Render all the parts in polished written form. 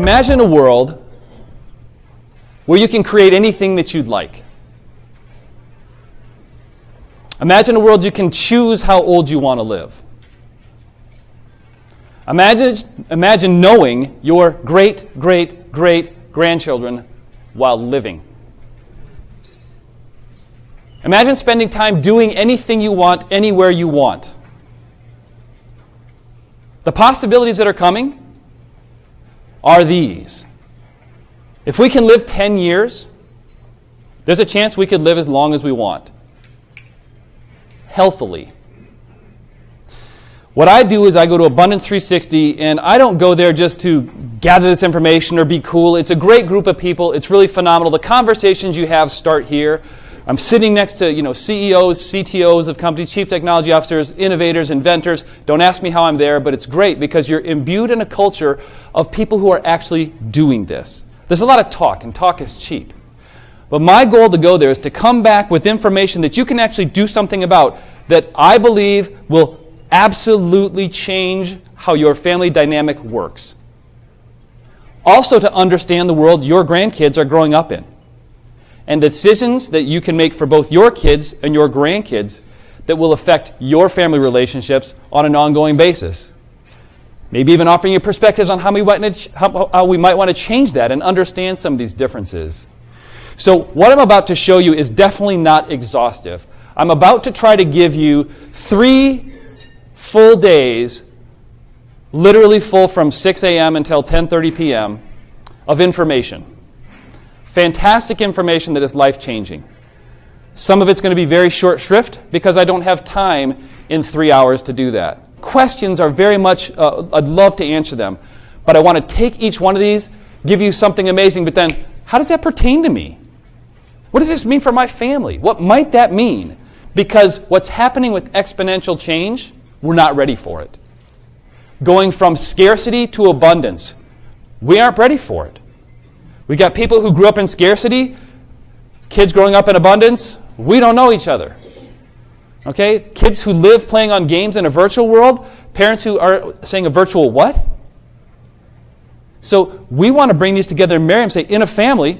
Imagine a world where you can create anything that you'd like. Imagine a world you can choose how old you want to live. Imagine knowing your great-great-great-grandchildren while living. Imagine spending time doing anything you want, anywhere you want. The possibilities that are coming are these. If we can live 10 years, there's a chance we could live as long as we want. Healthily. What I do is I go to Abundance 360, and I don't go there just to gather this information or be cool. It's a great group of people. It's really phenomenal. The conversations you have start here. I'm sitting next to CEOs, CTOs of companies, chief technology officers, innovators, inventors. Don't ask me how I'm there, but it's great because you're imbued in a culture of people who are actually doing this. There's a lot of talk, and talk is cheap. But my goal to go there is to come back with information that you can actually do something about that I believe will absolutely change how your family dynamic works. Also to understand the world your grandkids are growing up in. And decisions that you can make for both your kids and your grandkids that will affect your family relationships on an ongoing basis. Maybe even offering you perspectives on how we might want to change that and understand some of these differences. So what I'm about to show you is definitely not exhaustive. I'm about to try to give you 3 full days, literally full from 6 a.m. until 10:30 p.m. of information. Fantastic information that is life-changing. Some of it's going to be very short shrift because I don't have time in 3 hours to do that. Questions are very much, I'd love to answer them, but I want to take each one of these, give you something amazing, but then how does that pertain to me? What does this mean for my family? What might that mean? Because what's happening with exponential change, we're not ready for it. Going from scarcity to abundance, we aren't ready for it. We got people who grew up in scarcity, kids growing up in abundance, we don't know each other. Okay? Kids who live playing on games in a virtual world, parents who are saying a virtual what? So we want to bring these together and marry them, say, in a family,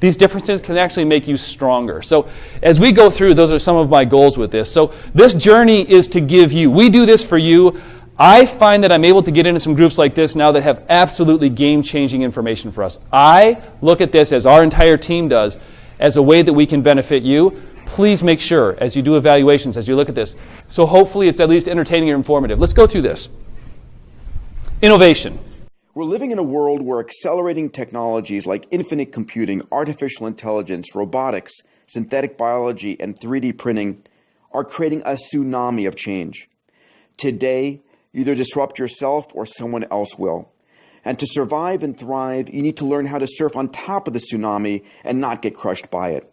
these differences can actually make you stronger. So as we go through, those are some of my goals with this. So this journey is to give you. We do this for you. I find that I'm able to get into some groups like this now that have absolutely game-changing information for us. I look at this, as our entire team does, as a way that we can benefit you. Please make sure, as you do evaluations, as you look at this, so hopefully it's at least entertaining or informative. Let's go through this. Innovation. We're living in a world where accelerating technologies like infinite computing, artificial intelligence, robotics, synthetic biology, and 3D printing are creating a tsunami of change. Today, you either disrupt yourself or someone else will. And to survive and thrive, you need to learn how to surf on top of the tsunami and not get crushed by it.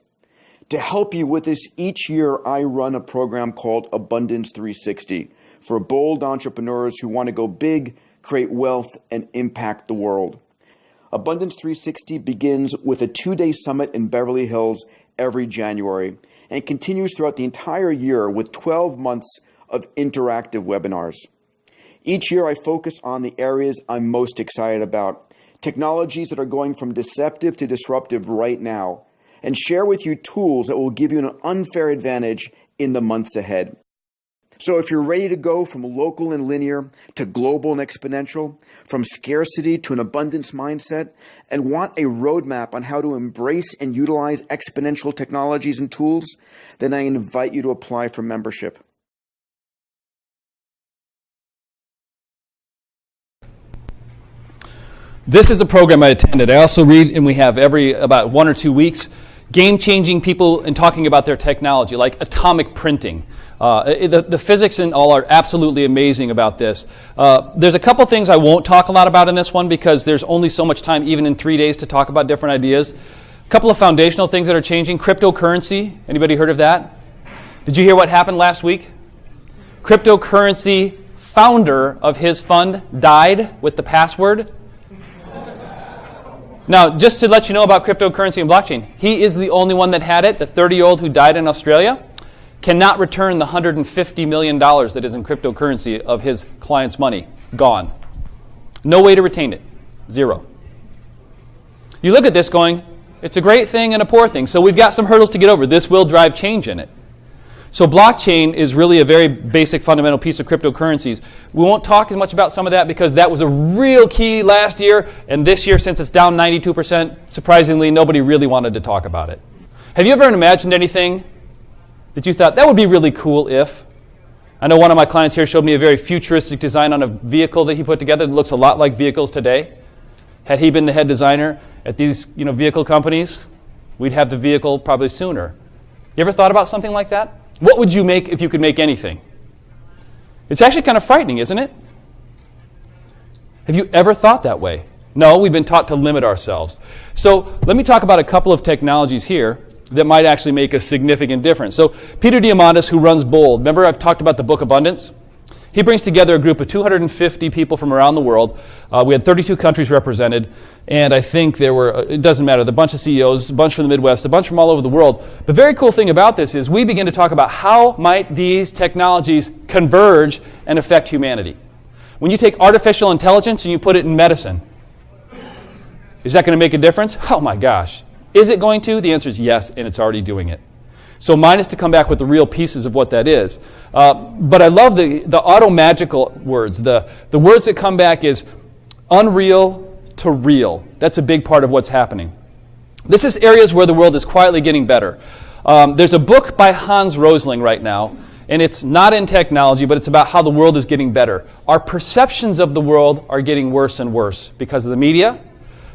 To help you with this, each year I run a program called Abundance 360 for bold entrepreneurs who want to go big, create wealth, and impact the world. Abundance 360 begins with a 2-day summit in Beverly Hills every January and continues throughout the entire year with 12 months of interactive webinars. Each year I focus on the areas I'm most excited about, technologies that are going from deceptive to disruptive right now, and share with you tools that will give you an unfair advantage in the months ahead. So if you're ready to go from local and linear to global and exponential, from scarcity to an abundance mindset, and want a roadmap on how to embrace and utilize exponential technologies and tools, then I invite you to apply for membership. This is a program I attended. I also read, and we have every about 1 or 2 weeks, game-changing people and talking about their technology, like atomic printing. The physics and all are absolutely amazing about this. There's a couple things I won't talk a lot about in this one because there's only so much time, even in 3 days, to talk about different ideas. A couple of foundational things that are changing. Cryptocurrency. Anybody heard of that? Did you hear what happened last week? Cryptocurrency founder of his fund died with the password. Now, just to let you know about cryptocurrency and blockchain, he is the only one that had it. The 30-year-old who died in Australia cannot return the $150 million that is in cryptocurrency of his client's money. Gone. No way to retain it. Zero. You look at this going, it's a great thing and a poor thing. So we've got some hurdles to get over. This will drive change in it. So blockchain is really a very basic fundamental piece of cryptocurrencies. We won't talk as much about some of that because that was a real key last year, and this year, since it's down 92%, surprisingly, nobody really wanted to talk about it. Have you ever imagined anything that you thought, that would be really cool if? I know one of my clients here showed me a very futuristic design on a vehicle that he put together that looks a lot like vehicles today. Had he been the head designer at these vehicle companies, we'd have the vehicle probably sooner. You ever thought about something like that? What would you make if you could make anything? It's actually kind of frightening, isn't it? Have you ever thought that way? No, we've been taught to limit ourselves. So let me talk about a couple of technologies here that might actually make a significant difference. So Peter Diamandis, who runs Bold, remember I've talked about the book Abundance? He brings together a group of 250 people from around the world. We had 32 countries represented, and I think there were, it doesn't matter, a bunch of CEOs, a bunch from the Midwest, a bunch from all over the world. The very cool thing about this is we begin to talk about how might these technologies converge and affect humanity. When you take artificial intelligence and you put it in medicine, is that going to make a difference? Oh my gosh. Is it going to? The answer is yes, and it's already doing it. So mine is to come back with the real pieces of what that is. But I love the auto-magical words. The words that come back is unreal to real. That's a big part of what's happening. This is areas where the world is quietly getting better. There's a book by Hans Rosling right now, and it's not in technology, but it's about how the world is getting better. Our perceptions of the world are getting worse and worse because of the media.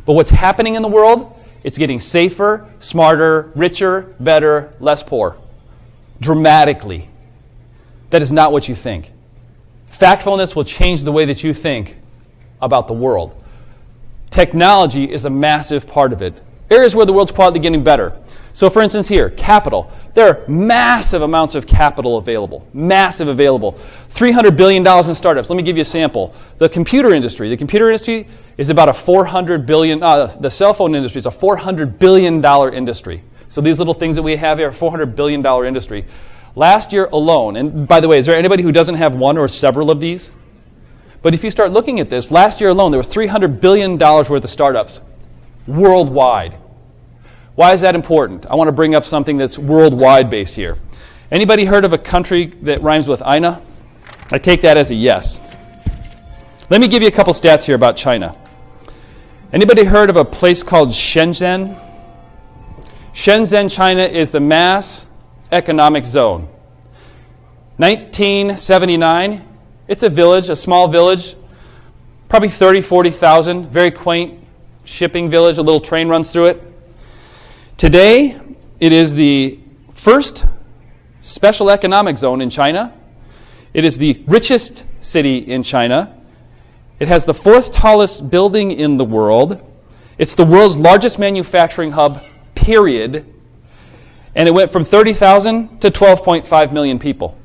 But what's happening in the world? It's getting safer, smarter, richer, better, less poor. Dramatically. That is not what you think. Factfulness will change the way that you think about the world. Technology is a massive part of it. Areas where the world's quietly getting better. So for instance here, capital. There are massive amounts of capital available. Massive available. $300 billion in startups. Let me give you a sample. The computer industry. The computer industry is about a $400 billion, the cell phone industry is a $400 billion industry. So these little things that we have here are a $400 billion industry. Last year alone, and by the way, is there anybody who doesn't have one or several of these? But if you start looking at this, last year alone there was $300 billion worth of startups worldwide. Why is that important? I want to bring up something that's worldwide based here. Anybody heard of a country that rhymes with Ina? I take that as a yes. Let me give you a couple stats here about China. Anybody heard of a place called Shenzhen? Shenzhen, China is the mass economic zone. 1979, it's a village, a small village, probably 30, 40,000, very quaint shipping village, a little train runs through it. Today, it is the first special economic zone in China. It is the richest city in China. It has the fourth tallest building in the world. It's the world's largest manufacturing hub, period. And it went from 30,000 to 12.5 million people.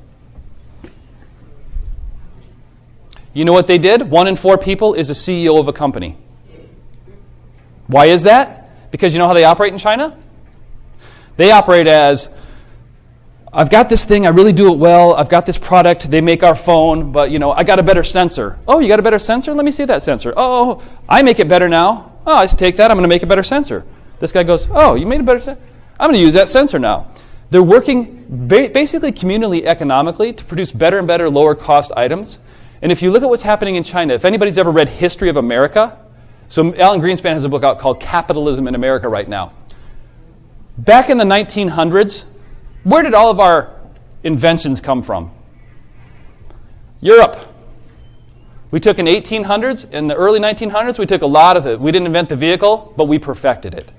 You know what they did? 1 in 4 people is a CEO of a company. Why is that? Because you know how they operate in China? They operate as, I've got this thing, I really do it well, I've got this product, they make our phone, but I got a better sensor. Oh, you got a better sensor? Let me see that sensor. Oh, I make it better now. Oh, I just take that, I'm going to make a better sensor. This guy goes, oh, you made a better sensor? I'm going to use that sensor now. They're working basically communally, economically, to produce better and better, lower cost items. And if you look at what's happening in China, if anybody's ever read History of America, so Alan Greenspan has a book out called Capitalism in America right now. Back in the 1900s, where did all of our inventions come from? Europe. We took in 1800s, in the early 1900s, we took a lot of it. We didn't invent the vehicle, but we perfected it.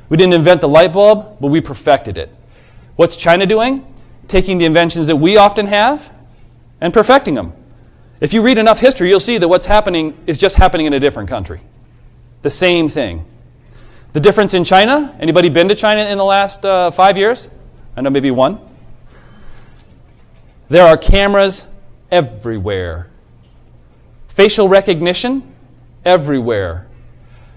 We didn't invent the light bulb, but we perfected it. What's China doing? Taking the inventions that we often have and perfecting them. If you read enough history, you'll see that what's happening is just happening in a different country. The same thing. The difference in China, anybody been to China in the last 5 years? I know maybe one. There are cameras everywhere. Facial recognition everywhere.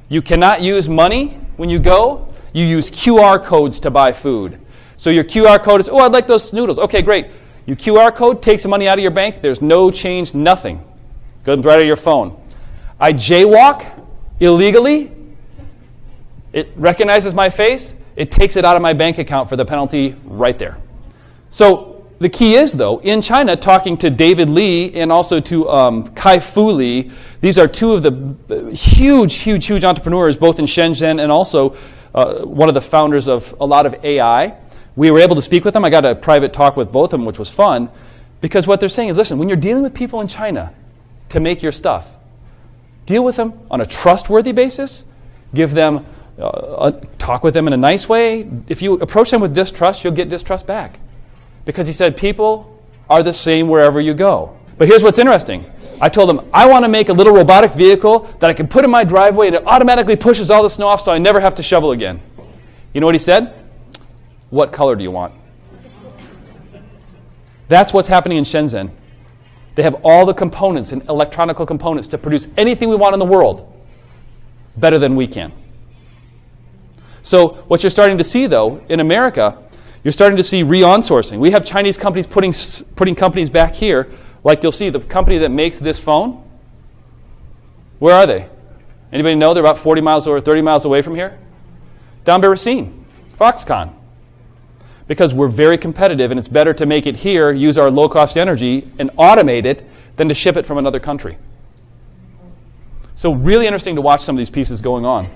You cannot use money when you go. You use QR codes to buy food. So your QR code is, oh, I'd like those noodles. Okay, great. Your QR code takes the money out of your bank. There's no change, nothing. Goes right out of your phone. I jaywalk illegally. It recognizes my face. It takes it out of my bank account for the penalty right there. So the key is, though, in China, talking to David Li and also to Kai Fu Li, these are two of the huge entrepreneurs, both in Shenzhen and also one of the founders of a lot of AI. We were able to speak with them. I got a private talk with both of them, which was fun, because what they're saying is, listen, when you're dealing with people in China to make your stuff, deal with them on a trustworthy basis, give them, talk with them in a nice way. If you approach them with distrust, you'll get distrust back. Because he said people are the same wherever you go. But here's what's interesting. I told him, I want to make a little robotic vehicle that I can put in my driveway and it automatically pushes all the snow off so I never have to shovel again. You know what he said? What color do you want? That's what's happening in Shenzhen. They have all the components and electronic components to produce anything we want in the world better than we can. So what you're starting to see, though, in America, you're starting to see re-onsourcing. We have Chinese companies putting companies back here, like you'll see the company that makes this phone. Where are they? Anybody know? They're about 40 miles or 30 miles away from here. Down by Racine, Foxconn. Because we're very competitive, and it's better to make it here, use our low-cost energy, and automate it than to ship it from another country. So really interesting to watch some of these pieces going on.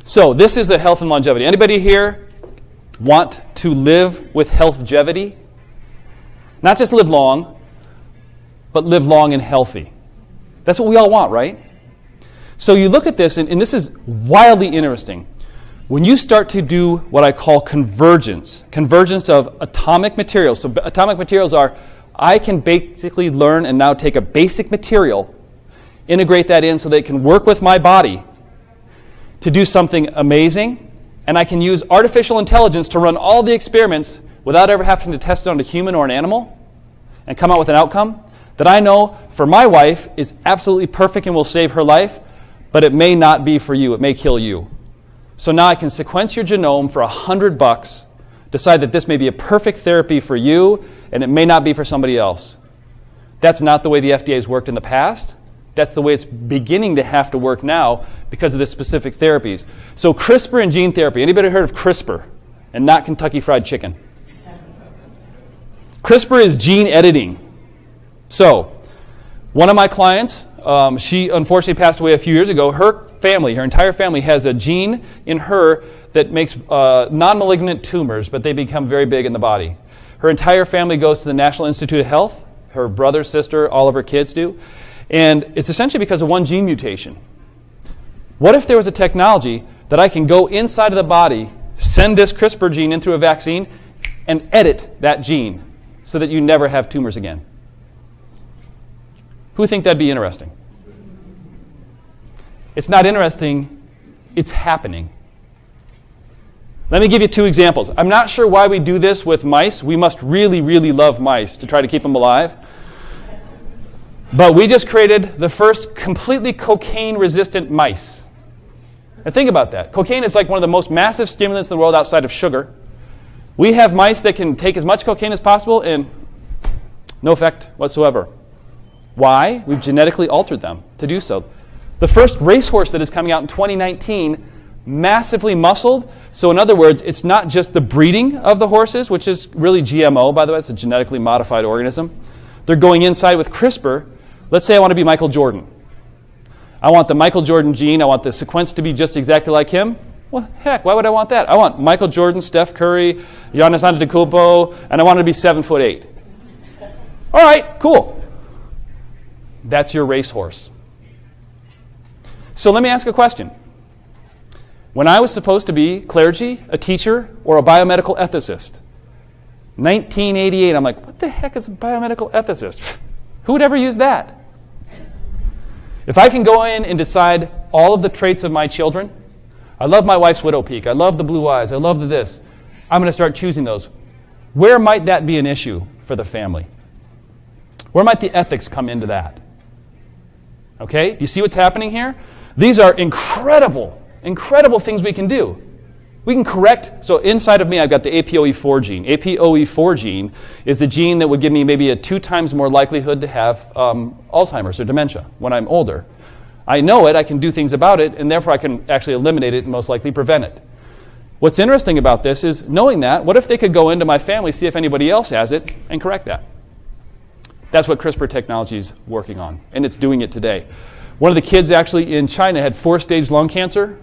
So this is the health and longevity. Anybody here want to live with healthgevity? Not just live long, but live long and healthy. That's what we all want, right? So you look at this, and this is wildly interesting. When you start to do what I call convergence of atomic materials. So atomic materials are, I can basically learn and now take a basic material, integrate that in so that it can work with my body to do something amazing, and I can use artificial intelligence to run all the experiments without ever having to test it on a human or an animal and come out with an outcome that I know for my wife is absolutely perfect and will save her life, but it may not be for you. It may kill you. So now I can sequence your genome for $100, decide that this may be a perfect therapy for you, and it may not be for somebody else. That's not the way the FDA has worked in the past. That's the way it's beginning to have to work now because of the specific therapies. So CRISPR and gene therapy. Anybody heard of CRISPR and not Kentucky Fried Chicken? CRISPR is gene editing. So one of my clients, she unfortunately passed away a few years ago. Her entire family has a gene in her that makes non-malignant tumors, but they become very big in the body. Her entire family goes to the National Institute of Health. Her brother, sister, all of her kids do. And it's essentially because of one gene mutation. What if there was a technology that I can go inside of the body, send this CRISPR gene in through a vaccine, and edit that gene so that you never have tumors again? Who think that'd be interesting? It's not interesting, it's happening. Let me give you two examples. I'm not sure why we do this with mice. We must really, really love mice to try to keep them alive. But we just created the first completely cocaine-resistant mice. Now think about that. Cocaine is like one of the most massive stimulants in the world outside of sugar. We have mice that can take as much cocaine as possible and no effect whatsoever. Why? We've genetically altered them to do so. The first racehorse that is coming out in 2019, massively muscled. So in other words, it's not just the breeding of the horses, which is really GMO, by the way. It's a genetically modified organism. They're going inside with CRISPR. Let's say I want to be Michael Jordan. I want the Michael Jordan gene. I want the sequence to be just exactly like him. Well, heck, why would I want that? I want Michael Jordan, Steph Curry, Giannis Antetokounmpo, and I want to be 7'8". All right, cool. That's your racehorse. So let me ask a question. When I was supposed to be clergy, a teacher, or a biomedical ethicist, 1988, I'm like, what the heck is a biomedical ethicist? Who would ever use that? If I can go in and decide all of the traits of my children, I love my wife's widow peak, I love the blue eyes, I love the this, I'm going to start choosing those. Where might that be an issue for the family? Where might the ethics come into that? Okay, do you see what's happening here? These are incredible things we can do. We can correct, so inside of me I've got the APOE4 gene. APOE4 gene is the gene that would give me maybe a 2 times more likelihood to have Alzheimer's or dementia when I'm older. I know it, I can do things about it, and therefore I can actually eliminate it and most likely prevent it. What's interesting about this is knowing that, what if they could go into my family, see if anybody else has it, and correct that? That's what CRISPR technology is working on, and it's doing it today. One of the kids actually in China had 4-stage lung cancer,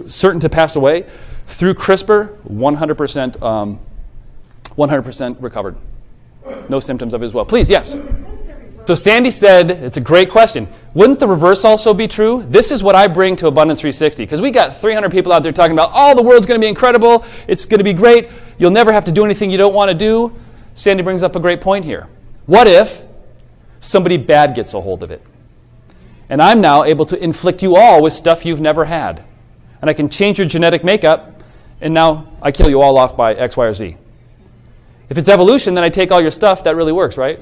certain to pass away. Through CRISPR, 100% recovered. No symptoms of it as well. Please, yes. So Sandy said, it's a great question. Wouldn't the reverse also be true? This is what I bring to Abundance 360, because we got 300 people out there talking about, oh, the world's going to be incredible, it's going to be great, you'll never have to do anything you don't want to do. Sandy brings up a great point here. What if somebody bad gets a hold of it? And I'm now able to inflict you all with stuff you've never had. And I can change your genetic makeup, and now I kill you all off by X, Y, or Z. If it's evolution, then I take all your stuff. That really works, right?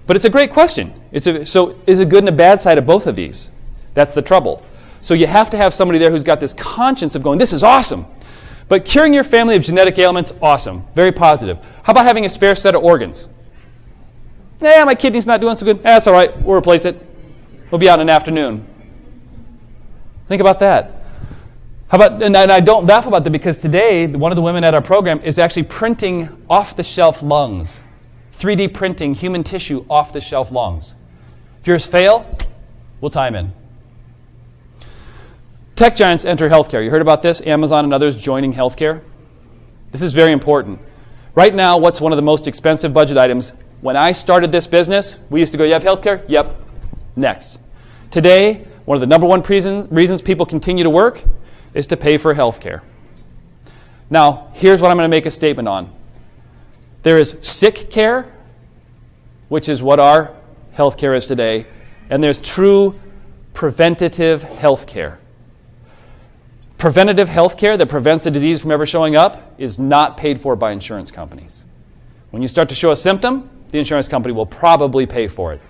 But it's a great question. So is a good and a bad side of both of these? That's the trouble. So you have to have somebody there who's got this conscience of going, this is awesome. But curing your family of genetic ailments, awesome. Very positive. How about having a spare set of organs? Yeah, my kidney's not doing so good. That's all right. We'll replace it. We'll be out in an afternoon. Think about that. How about, and I don't laugh about that because today, one of the women at our program is actually printing off-the-shelf lungs. 3D printing human tissue off-the-shelf lungs. If yours fail, we'll time in. Tech giants enter healthcare. You heard about this? Amazon and others joining healthcare. This is very important. Right now, what's one of the most expensive budget items? When I started this business, we used to go, you have healthcare? Yep. Next. Today, one of the number one reasons people continue to work is to pay for healthcare. Now, here's what I'm going to make a statement on. There is sick care, which is what our healthcare is today, and there's true preventative healthcare. Preventative healthcare that prevents a disease from ever showing up is not paid for by insurance companies. When you start to show a symptom, the insurance company will probably pay for it.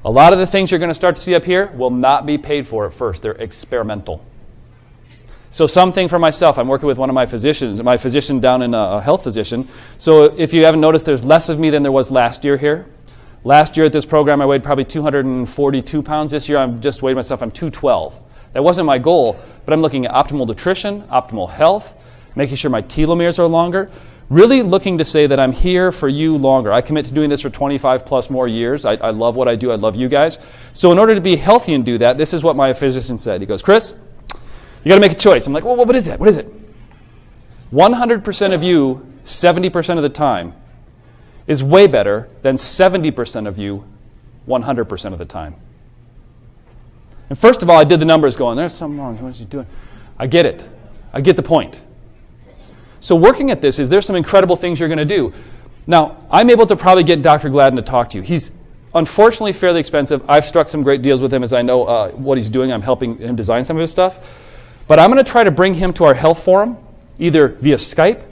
A lot of the things you're going to start to see up here will not be paid for at first. They're experimental. So something for myself, I'm working with one of my physician down in a health physician. So if you haven't noticed, there's less of me than there was last year here. Last year at this program, I weighed probably 242 pounds. This year, I'm just weighed myself, I'm 212. That wasn't my goal, but I'm looking at optimal nutrition, optimal health, making sure my telomeres are longer, really looking to say that I'm here for you longer. I commit to doing this for 25 plus more years. I love what I do. I love you guys. So in order to be healthy and do that, this is what my physician said. He goes, Chris, you got to make a choice. I'm like, well, what is that? What is it? 100% of you, 70% of the time, is way better than 70% of you, 100% of the time. And first of all, I did the numbers going, there's something wrong. What is he doing? I get it. I get the point. So working at this is there's some incredible things you're going to do. Now, I'm able to probably get Dr. Gladden to talk to you. He's unfortunately fairly expensive. I've struck some great deals with him as I know what he's doing. I'm helping him design some of his stuff. But I'm going to try to bring him to our health forum, either via Skype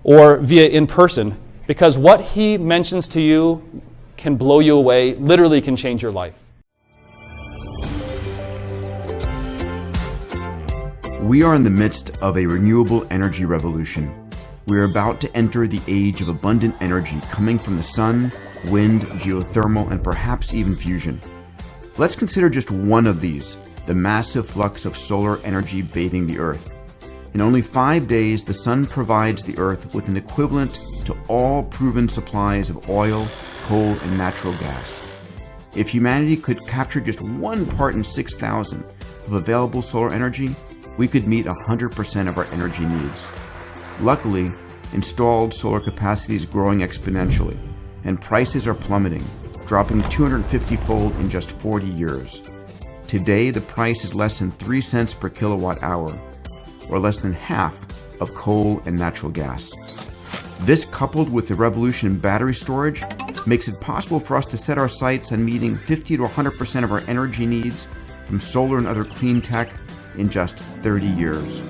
or via in person, because what he mentions to you can blow you away, literally can change your life. We are in the midst of a renewable energy revolution. We are about to enter the age of abundant energy coming from the sun, wind, geothermal, and perhaps even fusion. Let's consider just one of these, the massive flux of solar energy bathing the Earth. In only 5 days, the sun provides the Earth with an equivalent to all proven supplies of oil, coal, and natural gas. If humanity could capture just 1 part in 6,000 of available solar energy, we could meet 100% of our energy needs. Luckily, installed solar capacity is growing exponentially, and prices are plummeting, dropping 250-fold in just 40 years. Today, the price is less than 3 cents per kilowatt hour, or less than half of coal and natural gas. This, coupled with the revolution in battery storage, makes it possible for us to set our sights on meeting 50 to 100% of our energy needs from solar and other clean tech in just 30 years.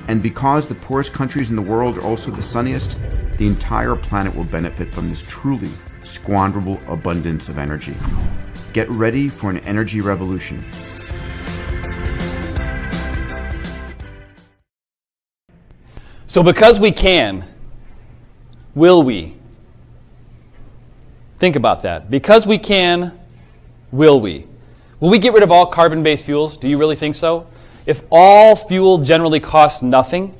And because the poorest countries in the world are also the sunniest, the entire planet will benefit from this truly squanderable abundance of energy. Get ready for an energy revolution. So because we can, will we? Think about that. Because we can, will we? Will we get rid of all carbon-based fuels? Do you really think so? If all fuel generally costs nothing,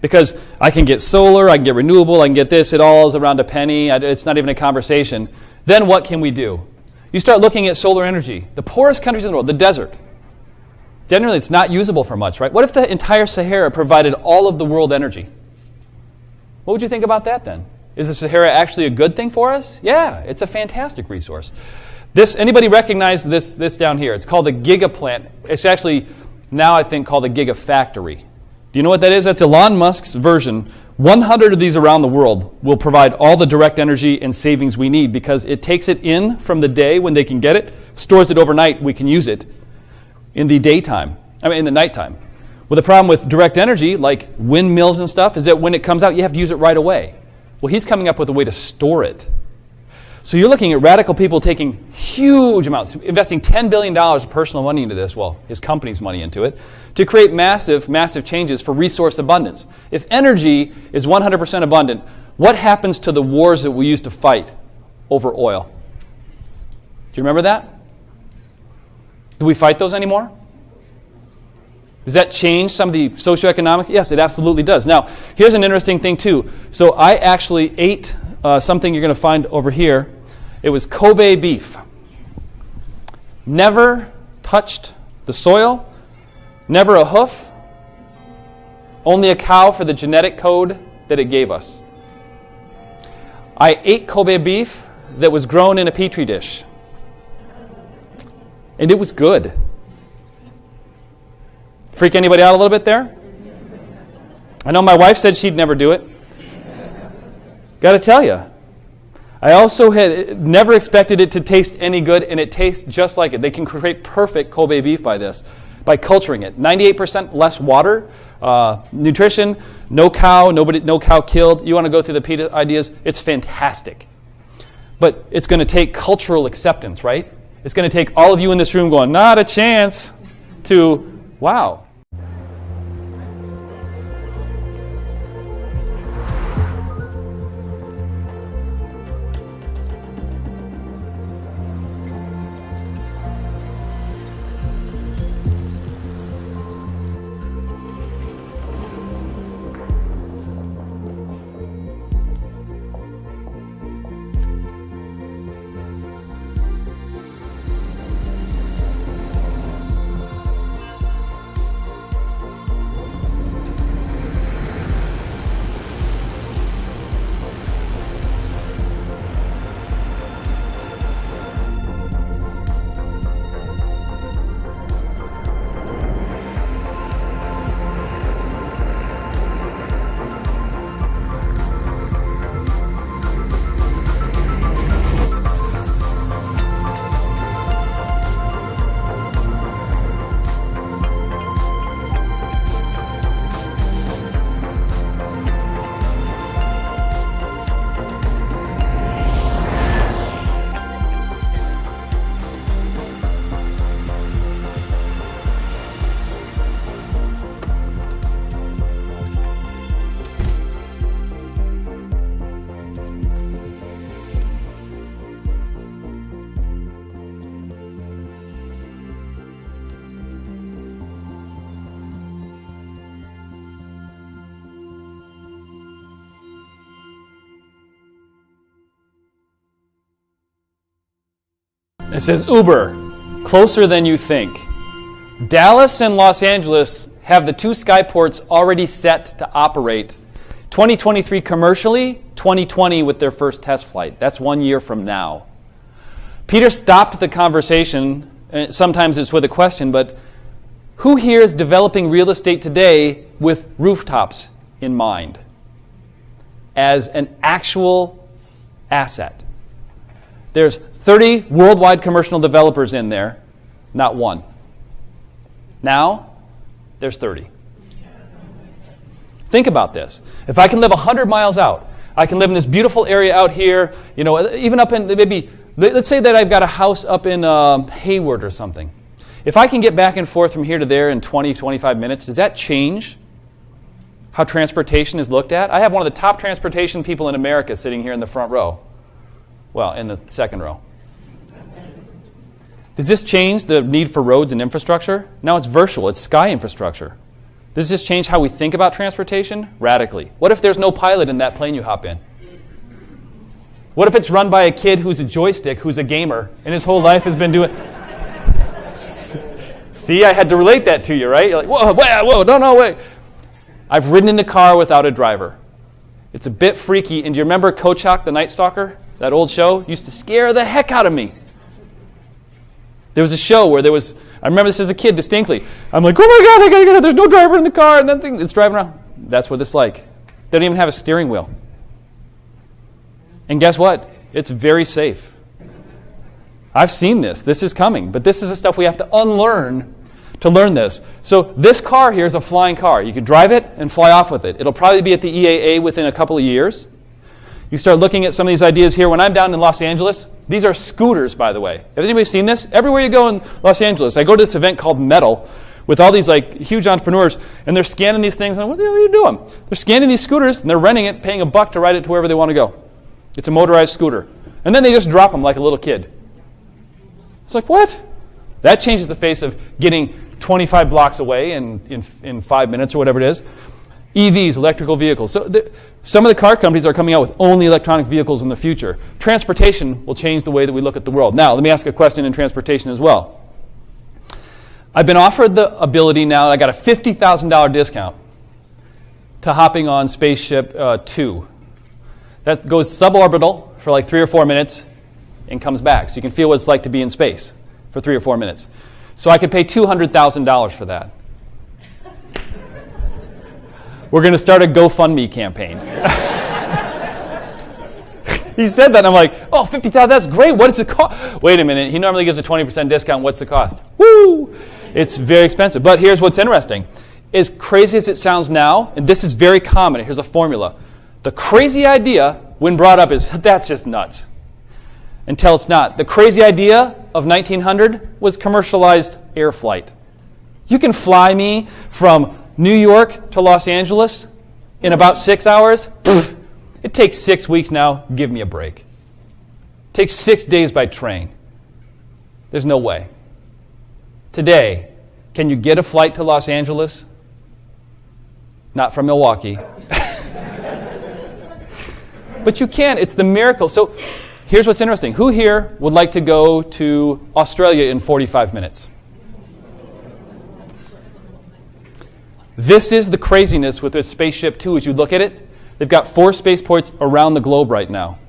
because I can get solar, I can get renewable, I can get this, it all is around a penny, it's not even a conversation, then what can we do? You start looking at solar energy. The poorest countries in the world, the desert, generally it's not usable for much, right? What if the entire Sahara provided all of the world energy? What would you think about that then? Is the Sahara actually a good thing for us? Yeah, it's a fantastic resource. Anybody recognize this down here? It's called the gigaplant. It's actually now I think called a gigafactory. Do you know what that is? That's Elon Musk's version. 100 of these around the world will provide all the direct energy and savings we need because it takes it in from the day when they can get it, stores it overnight, we can use it in the nighttime. Well, the problem with direct energy, like windmills and stuff, is that when it comes out, you have to use it right away. Well, he's coming up with a way to store it. So you're looking at radical people taking huge amounts, investing $10 billion of personal money into this, well, his company's money into it, to create massive, massive changes for resource abundance. If energy is 100% abundant, what happens to the wars that we used to fight over oil? Do you remember that? Do we fight those anymore? Does that change some of the socioeconomics? Yes, it absolutely does. Now, here's an interesting thing, too. So I actually ate something you're going to find over here. It was Kobe beef. Never touched the soil, never a hoof, only a cow for the genetic code that it gave us. I ate Kobe beef that was grown in a petri dish. And it was good. Freak anybody out a little bit there? I know my wife said she'd never do it. Got to tell you. I also had never expected it to taste any good, and it tastes just like it. They can create perfect Kobe beef by culturing it. 98% less water, nutrition, no cow killed. You want to go through the PETA ideas? It's fantastic. But it's going to take cultural acceptance, right? It's going to take all of you in this room going, not a chance, to, wow. It says Uber, closer than you think. Dallas and Los Angeles have the 2 Skyports already set to operate. 2023 commercially, 2020 with their first test flight. That's 1 year from now. Peter stopped the conversation, sometimes it's with a question, but who here is developing real estate today with rooftops in mind as an actual asset? There's 30 worldwide commercial developers in there, not one. Now, there's 30. Think about this. If I can live 100 miles out, I can live in this beautiful area out here, even up in maybe, let's say that I've got a house up in Hayward or something. If I can get back and forth from here to there in 20, 25 minutes, does that change how transportation is looked at? I have one of the top transportation people in America sitting here in the front row. Well, in the second row. Does this change the need for roads and infrastructure? Now it's virtual. It's sky infrastructure. Does this change how we think about transportation? Radically. What if there's no pilot in that plane you hop in? What if it's run by a kid who's a joystick, who's a gamer, and his whole life has been doing... See, I had to relate that to you, right? You're like, whoa, no, wait. I've ridden in a car without a driver. It's a bit freaky. And do you remember Coach Hawk, the Night Stalker? That old show? Used to scare the heck out of me. There was a show where I remember this as a kid distinctly. I'm like, oh my God, I gotta get it. There's no driver in the car. And that thing, it's driving around. That's what it's like. They don't even have a steering wheel. And guess what? It's very safe. I've seen this. This is coming. But this is the stuff we have to unlearn to learn this. So this car here is a flying car. You can drive it and fly off with it. It'll probably be at the EAA within a couple of years. You start looking at some of these ideas here. When I'm down in Los Angeles, these are scooters, by the way. Has anybody seen this? Everywhere you go in Los Angeles, I go to this event called Metal with all these like huge entrepreneurs, and they're scanning these things. And what the hell are you doing? They're scanning these scooters, and they're renting it, paying $1 to ride it to wherever they want to go. It's a motorized scooter. And then they just drop them like a little kid. It's like, what? That changes the face of getting 25 blocks away in 5 minutes or whatever it is. EVs, electrical vehicles. So some of the car companies are coming out with only electronic vehicles in the future. Transportation will change the way that we look at the world. Now, let me ask a question in transportation as well. I've been offered the ability now, I got a $50,000 discount to hopping on Spaceship 2. That goes suborbital for like 3 or 4 minutes and comes back. So you can feel what it's like to be in space for 3 or 4 minutes. So I could pay $200,000 for that. We're going to start a GoFundMe campaign. He said that, and I'm like, oh, $50,000, that's great. What does it cost? Wait a minute. He normally gives a 20% discount. What's the cost? Woo! It's very expensive. But here's what's interesting. As crazy as it sounds now, and this is very common, here's a formula. The crazy idea, when brought up, is that's just nuts. Until it's not. The crazy idea of 1900 was commercialized air flight. You can fly me from New York to Los Angeles in about 6 hours. It takes 6 weeks now. Give me a break. It takes 6 days by train. There's no way. Today, can you get a flight to Los Angeles? Not from Milwaukee. But you can. It's the miracle. So here's what's interesting. Who here would like to go to Australia in 45 minutes? This is the craziness with this Spaceship 2 as you look at it. They've got 4 spaceports around the globe right now.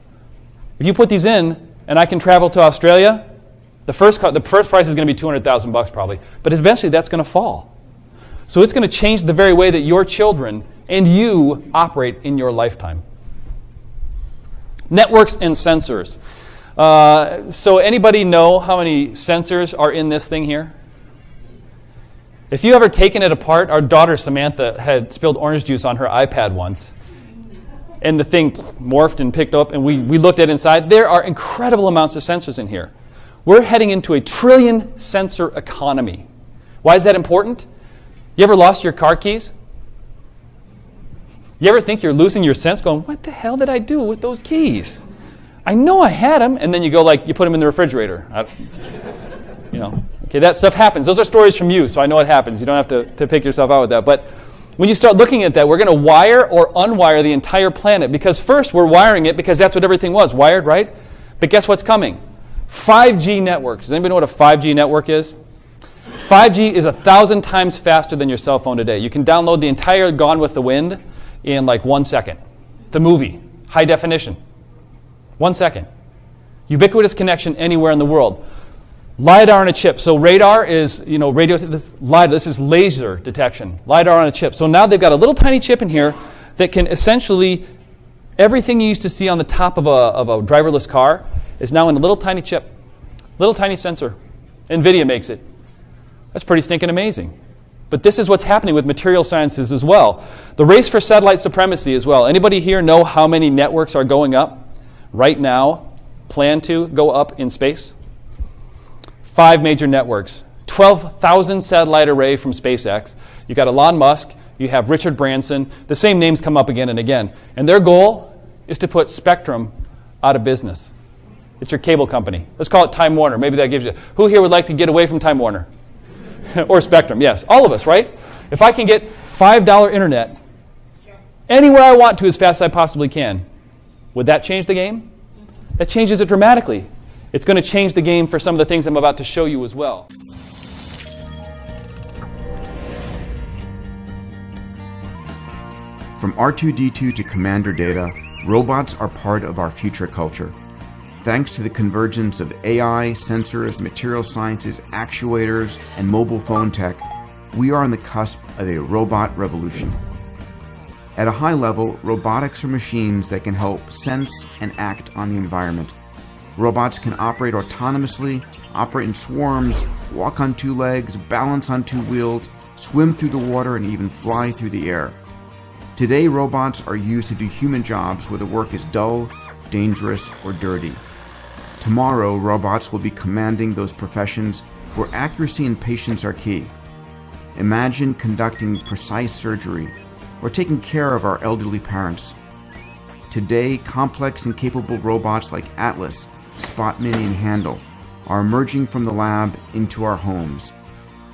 If you put these in, and I can travel to Australia, the first price is going to be $200,000 probably, but eventually that's going to fall. So it's going to change the very way that your children and you operate in your lifetime. Networks and sensors. So anybody know how many sensors are in this thing here? If you ever taken it apart, our daughter Samantha had spilled orange juice on her iPad once. And the thing morphed and picked up, and we looked at inside. There are incredible amounts of sensors in here. We're heading into a 1 trillion sensor economy. Why is that important? You ever lost your car keys? You ever think you're losing your sense going, what the hell did I do with those keys? I know I had them. And then you go you put them in the refrigerator. Okay, that stuff happens. Those are stories from you, so I know it happens. You don't have to pick yourself out with that. But when you start looking at that, we're going to wire or unwire the entire planet. Because first, we're wiring it because that's what everything was, wired, right? But guess what's coming? 5G network. Does anybody know what a 5G network is? 5G is 1,000 times faster than your cell phone today. You can download the entire Gone with the Wind in like 1 second. The movie, high definition. 1 second. Ubiquitous connection anywhere in the world. LiDAR on a chip. So radar is, radio. This is laser detection. LiDAR on a chip. So now they've got a little tiny chip in here that can essentially, everything you used to see on the top of a driverless car is now in a little tiny chip, little tiny sensor. NVIDIA makes it. That's pretty stinking amazing. But this is what's happening with material sciences as well. The race for satellite supremacy as well. Anybody here know how many networks are going up right now, plan to go up in space? 5 major networks. 12,000 satellite array from SpaceX. You've got Elon Musk. You have Richard Branson. The same names come up again and again. And their goal is to put Spectrum out of business. It's your cable company. Let's call it Time Warner. Maybe that gives you. Who here would like to get away from Time Warner? Or Spectrum, yes. All of us, right? If I can get $5 internet anywhere I want to as fast as I possibly can, would that change the game? That changes it dramatically. It's going to change the game for some of the things I'm about to show you as well. From R2-D2 to Commander data, robots are part of our future culture. Thanks to the convergence of AI, sensors, material sciences, actuators, and mobile phone tech, we are on the cusp of a robot revolution. At a high level, robotics are machines that can help sense and act on the environment. Robots can operate autonomously, operate in swarms, walk on two legs, balance on two wheels, swim through the water, and even fly through the air. Today, robots are used to do human jobs where the work is dull, dangerous, or dirty. Tomorrow, robots will be commanding those professions where accuracy and patience are key. Imagine conducting precise surgery or taking care of our elderly parents. Today, complex and capable robots like Atlas, Spot Mini, and Handle are emerging from the lab into our homes.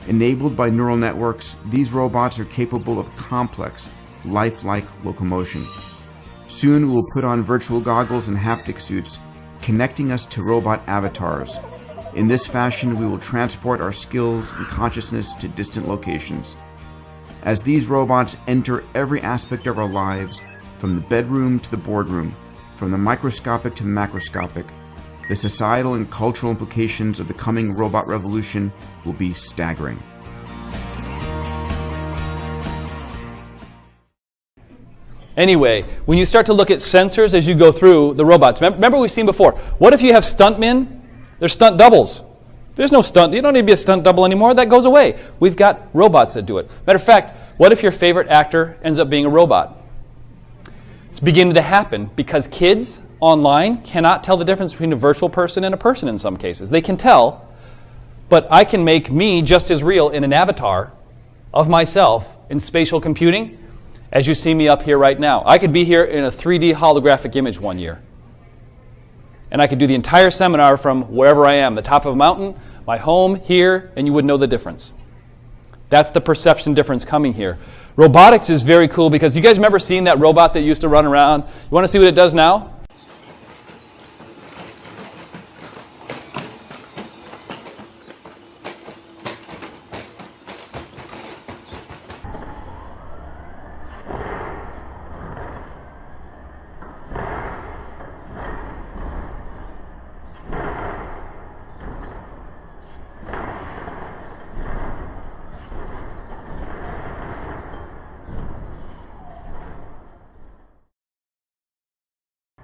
Enabled by neural networks, these robots are capable of complex, lifelike locomotion. Soon, we'll put on virtual goggles and haptic suits, connecting us to robot avatars. In this fashion, we will transport our skills and consciousness to distant locations. As these robots enter every aspect of our lives, from the bedroom to the boardroom, from the microscopic to the macroscopic, the societal and cultural implications of the coming robot revolution will be staggering. Anyway, when you start to look at sensors as you go through the robots, remember we've seen before, what if you have stuntmen? They're stunt doubles. There's no stunt. You don't need to be a stunt double anymore. That goes away. We've got robots that do it. Matter of fact, what if your favorite actor ends up being a robot? It's beginning to happen because kids online cannot tell the difference between a virtual person and a person in some cases. They can tell, but I can make me just as real in an avatar of myself in spatial computing as you see me up here right now. I could be here in a 3D holographic image one year. And I could do the entire seminar from wherever I am, the top of a mountain, my home, here, and you would know the difference. That's the perception difference coming here. Robotics is very cool because you guys remember seeing that robot that used to run around? You want to see what it does now?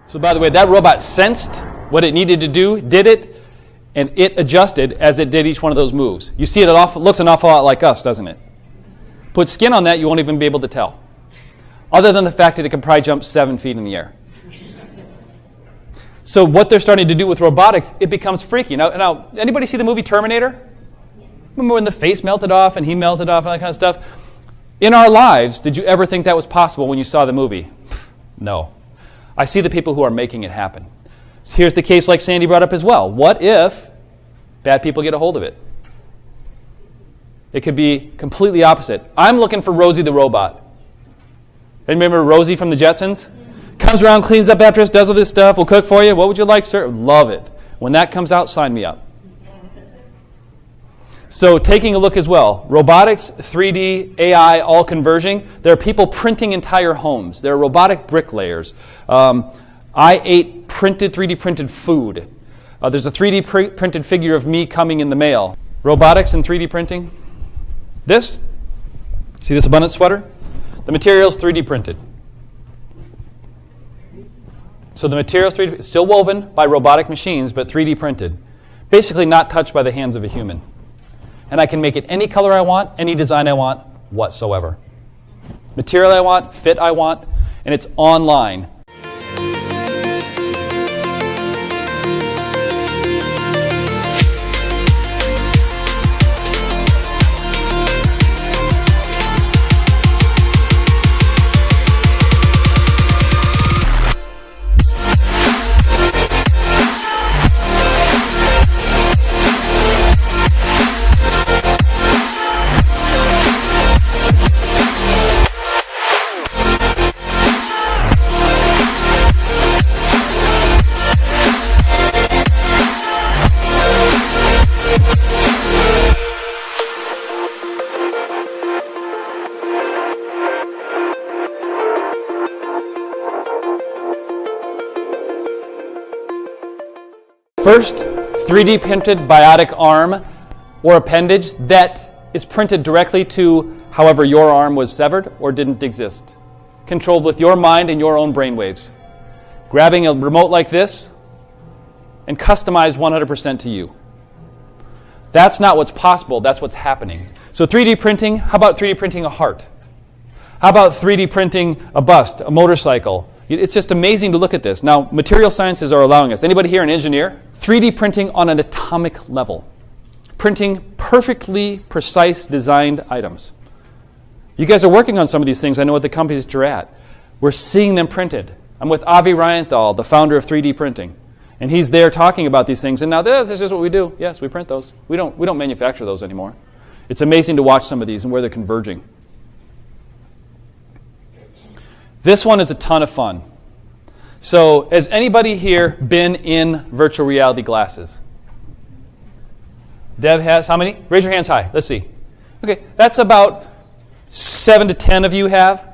So by the way, that robot sensed what it needed to do, did it, and it adjusted as it did each one of those moves. You see it looks an awful lot like us, doesn't it? Put skin on that, you won't even be able to tell. Other than the fact that it can probably jump 7 feet in the air. So what they're starting to do with robotics, it becomes freaky. Now, anybody see the movie Terminator? Remember when the face melted off and he melted off and that kind of stuff? In our lives, did you ever think that was possible when you saw the movie? No. I see the people who are making it happen. Here's the case like Sandy brought up as well. What if bad people get a hold of it? It could be completely opposite. I'm looking for Rosie the robot. Remember Rosie from the Jetsons? Comes around, cleans up after us, does all this stuff, will cook for you. What would you like, sir? Love it. When that comes out, sign me up. So taking a look as well, robotics, 3D, AI, all converging. There are people printing entire homes. There are robotic bricklayers. I ate 3D printed food. There's a 3D printed figure of me coming in the mail. Robotics and 3D printing. This, see this abundant sweater? The material's 3D printed. So the material's 3D, still woven by robotic machines, but 3D printed. Basically not touched by the hands of a human. And I can make it any color I want, any design I want, whatsoever. Material I want, fit I want, and it's online. First, 3D printed biotic arm or appendage that is printed directly to however your arm was severed or didn't exist, controlled with your mind and your own brainwaves. Grabbing a remote like this and customized 100% to you. That's not what's possible, that's what's happening. So 3D printing, how about 3D printing a heart? How about 3D printing a bust, a motorcycle? It's just amazing to look at this. Now, material sciences are allowing us. Anybody here an engineer? 3D printing on an atomic level. Printing perfectly precise designed items. You guys are working on some of these things. I know what the companies you're at. We're seeing them printed. I'm with Avi Ryanthal, the founder of 3D printing. And he's there talking about these things. And now this is just what we do. Yes, we print those. We don't manufacture those anymore. It's amazing to watch some of these and where they're converging. This one is a ton of fun. So has anybody here been in virtual reality glasses? Dev has how many? Raise your hands high. Let's see. Okay, that's about 7 to 10 of you have.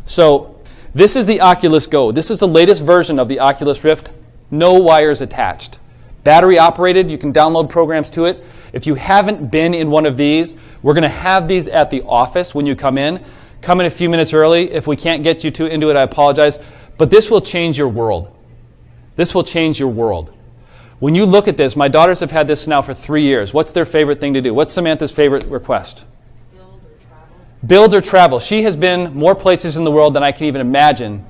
So this is the Oculus Go. This is the latest version of the Oculus Rift. No wires attached. Battery operated. You can download programs to it. If you haven't been in one of these, we're going to have these at the office when you come in. Come in a few minutes early. If we can't get you into it, I apologize. But this will change your world. This will change your world. When you look at this, my daughters have had this now for 3 years. What's their favorite thing to do? What's Samantha's favorite request? Build or travel. Build or travel. She has been more places in the world than I can even imagine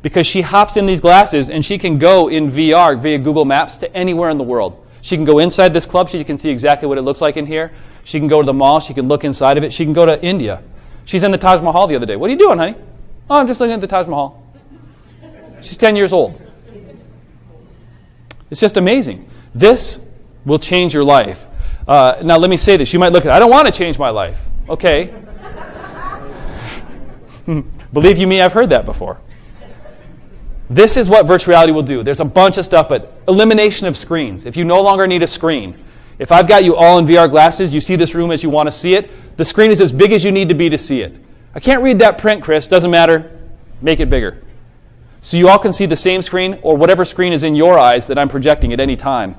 because she hops in these glasses and she can go in VR via Google Maps to anywhere in the world. She can go inside this club. She can see exactly what it looks like in here. She can go to the mall. She can look inside of it. She can go to India. She's in the Taj Mahal the other day. What are you doing, honey? Oh, I'm just looking at the Taj Mahal. She's 10 years old. It's just amazing. This will change your life. Now, let me say this. You might look at it. I don't want to change my life. Okay. Believe you me, I've heard that before. This is what virtual reality will do. There's a bunch of stuff, but elimination of screens. If you no longer need a screen. If I've got you all in VR glasses, you see this room as you want to see it, the screen is as big as you need to be to see it. I can't read that print, Chris. Doesn't matter. Make it bigger. So you all can see the same screen or whatever screen is in your eyes that I'm projecting at any time.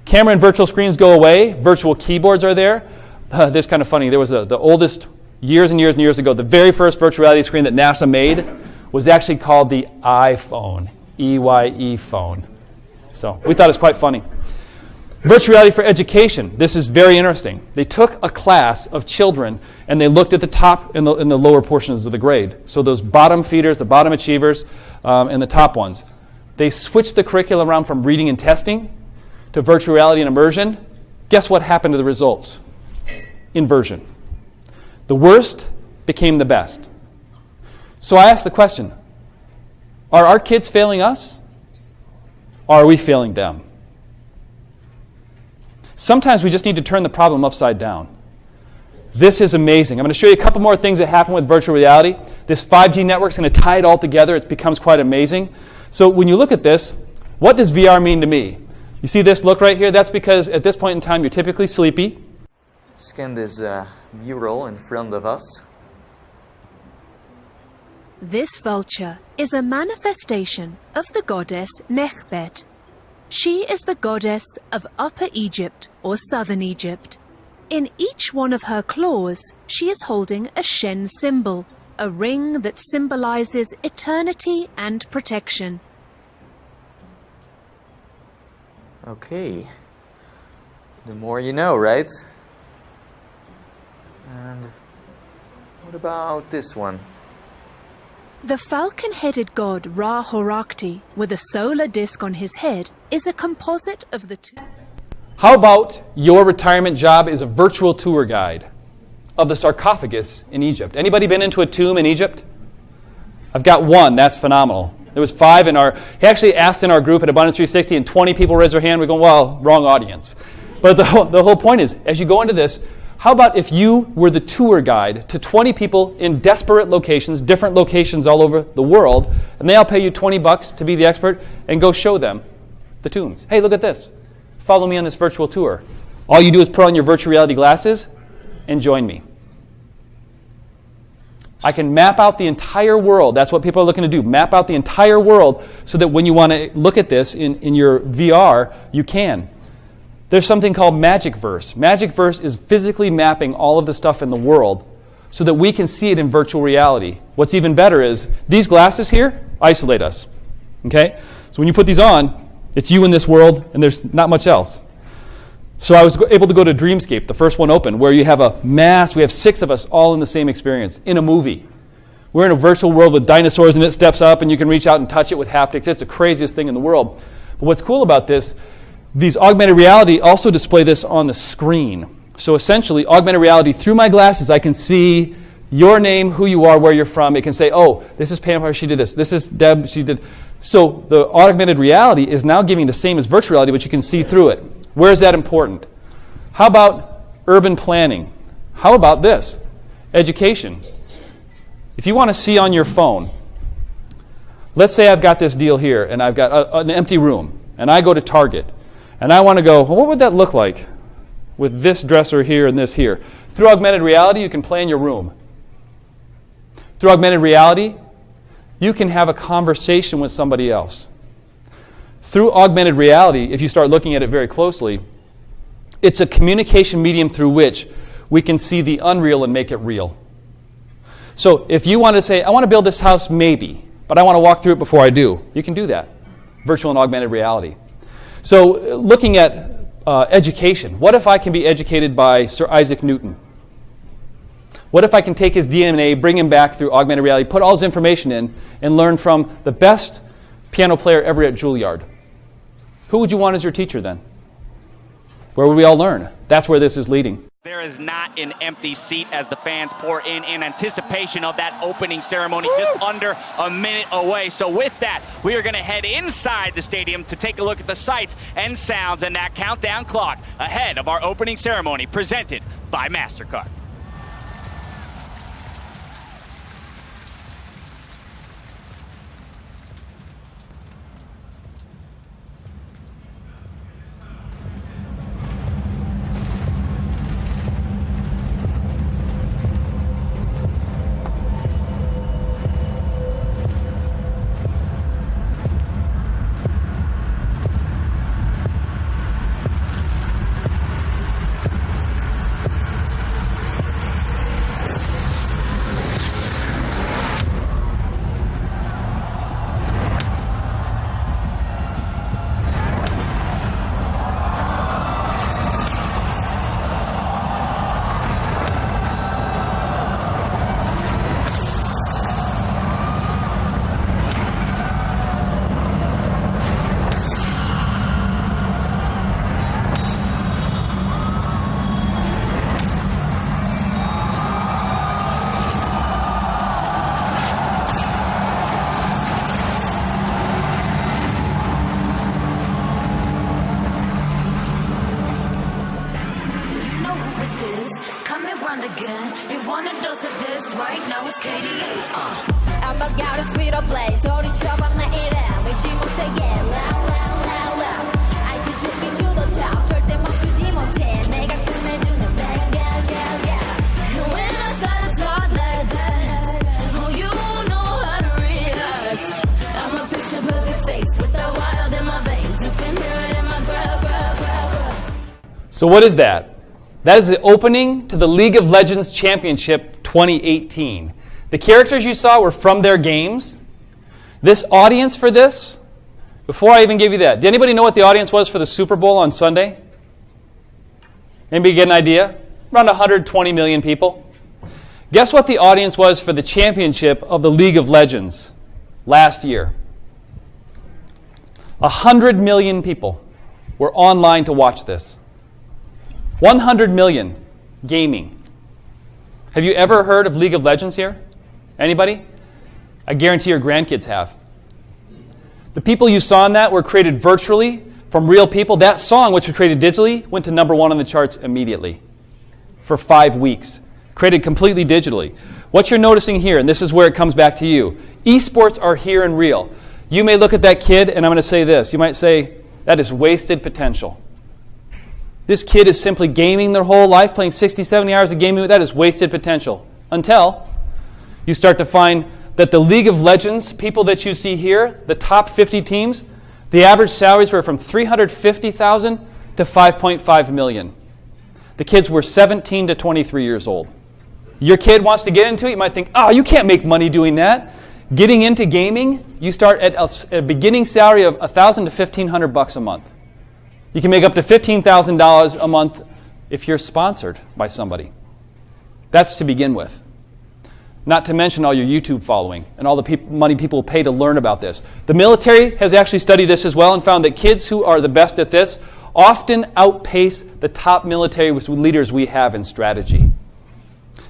Camera and virtual screens go away. Virtual keyboards are there. This is kind of funny. There was the oldest, years and years and years ago, the very first virtual reality screen that NASA made was actually called the iPhone, E-Y-E phone. So we thought it was quite funny. Virtual reality for education. This is very interesting. They took a class of children and they looked at the top and the lower portions of the grade. So those bottom feeders, the bottom achievers, and the top ones. They switched the curriculum around from reading and testing to virtual reality and immersion. Guess what happened to the results? Inversion. The worst became the best. So I asked the question, are our kids failing us? Or are we failing them? Sometimes we just need to turn the problem upside down. This is amazing. I'm going to show you a couple more things that happen with virtual reality. This 5G network is going to tie it all together. It becomes quite amazing. So when you look at this, what does VR mean to me? You see this look right here? That's because at this point in time, you're typically sleepy. Scan this mural in front of us. This vulture is a manifestation of the goddess Nekhbet. She is the goddess of Upper Egypt or Southern Egypt. In each one of her claws, she is holding a Shen symbol, a ring that symbolizes eternity and protection. Okay. The more you know, right? And what about this one? The falcon-headed god Ra-Horakhti, with a solar disk on his head, is a composite of the two. How about your retirement job is a virtual tour guide of the sarcophagus in Egypt? Anybody been into a tomb in Egypt? I've got one. That's phenomenal. There was 5 in our... He actually asked in our group at Abundance 360, and 20 people raised their hand. We're going, well, wrong audience. But the whole point is, as you go into this, how about if you were the tour guide to 20 people in desperate locations, different locations all over the world, and they all pay you $20 to be the expert and go show them the tombs. Hey, look at this. Follow me on this virtual tour. All you do is put on your virtual reality glasses and join me. I can map out the entire world. That's what people are looking to do, map out the entire world so that when you want to look at this in your VR, you can. There's something called Magic Verse. Magic Verse is physically mapping all of the stuff in the world so that we can see it in virtual reality. What's even better is these glasses here isolate us. Okay? So when you put these on, it's you in this world and there's not much else. So I was able to go to Dreamscape, the first one open, where you have we have 6 of us all in the same experience, in a movie. We're in a virtual world with dinosaurs and it steps up and you can reach out and touch it with haptics. It's the craziest thing in the world. But what's cool about this, these augmented reality also display this on the screen. So essentially, augmented reality, through my glasses, I can see your name, who you are, where you're from. It can say, oh, this is Pam, she did this. This is Deb, she did. So the augmented reality is now giving the same as virtual reality, but you can see through it. Where is that important? How about urban planning? How about this? Education. If you want to see on your phone, let's say I've got this deal here and I've got an empty room and I go to Target and I want to go, well, what would that look like with this dresser here and this here? Through augmented reality, you can plan your room. Through augmented reality, you can have a conversation with somebody else. Through augmented reality, if you start looking at it very closely, it's a communication medium through which we can see the unreal and make it real. So if you want to say, I want to build this house maybe, but I want to walk through it before I do, you can do that. Virtual and augmented reality. So looking at education, what if I can be educated by Sir Isaac Newton? What if I can take his DNA, bring him back through augmented reality, put all his information in, and learn from the best piano player ever at Juilliard? Who would you want as your teacher then? Where would we all learn? That's where this is leading. There is not an empty seat as the fans pour in anticipation of that opening ceremony. Just under a minute away. So with that, we are going to head inside the stadium to take a look at the sights and sounds and that countdown clock ahead of our opening ceremony presented by MasterCard. So what is that? That is the opening to the League of Legends Championship 2018. The characters you saw were from their games. This audience for this, before I even give you that, did anybody know what the audience was for the Super Bowl on Sunday? Anybody get an idea? Around 120 million people. Guess what the audience was for the championship of the League of Legends last year? 100 million people were online to watch this. 100 million gaming. Have you ever heard of League of Legends here? Anybody? I guarantee your grandkids have. The people you saw in that were created virtually from real people. That song, which was created digitally, went to number 1 on the charts immediately for 5 weeks. Created completely digitally. What you're noticing here, and this is where it comes back to you, esports are here and real. You may look at that kid, and I'm going to say this. You might say, that is wasted potential. This kid is simply gaming their whole life, playing 60, 70 hours of gaming. That is wasted potential. Until You start to find that the League of Legends people that you see here, the top 50 teams, the average salaries were from $350,000 to $5.5 million. The kids were 17 to 23 years old. Your kid wants to get into it, you might think, oh, you can't make money doing that. Getting into gaming, you start at a beginning salary of $1,000 to $1,500 a month. You can make up to $15,000 a month if you're sponsored by somebody. That's to begin with. Not to mention all your YouTube following and all the money people pay to learn about this. The military has actually studied this as well and found that kids who are the best at this often outpace the top military leaders we have in strategy.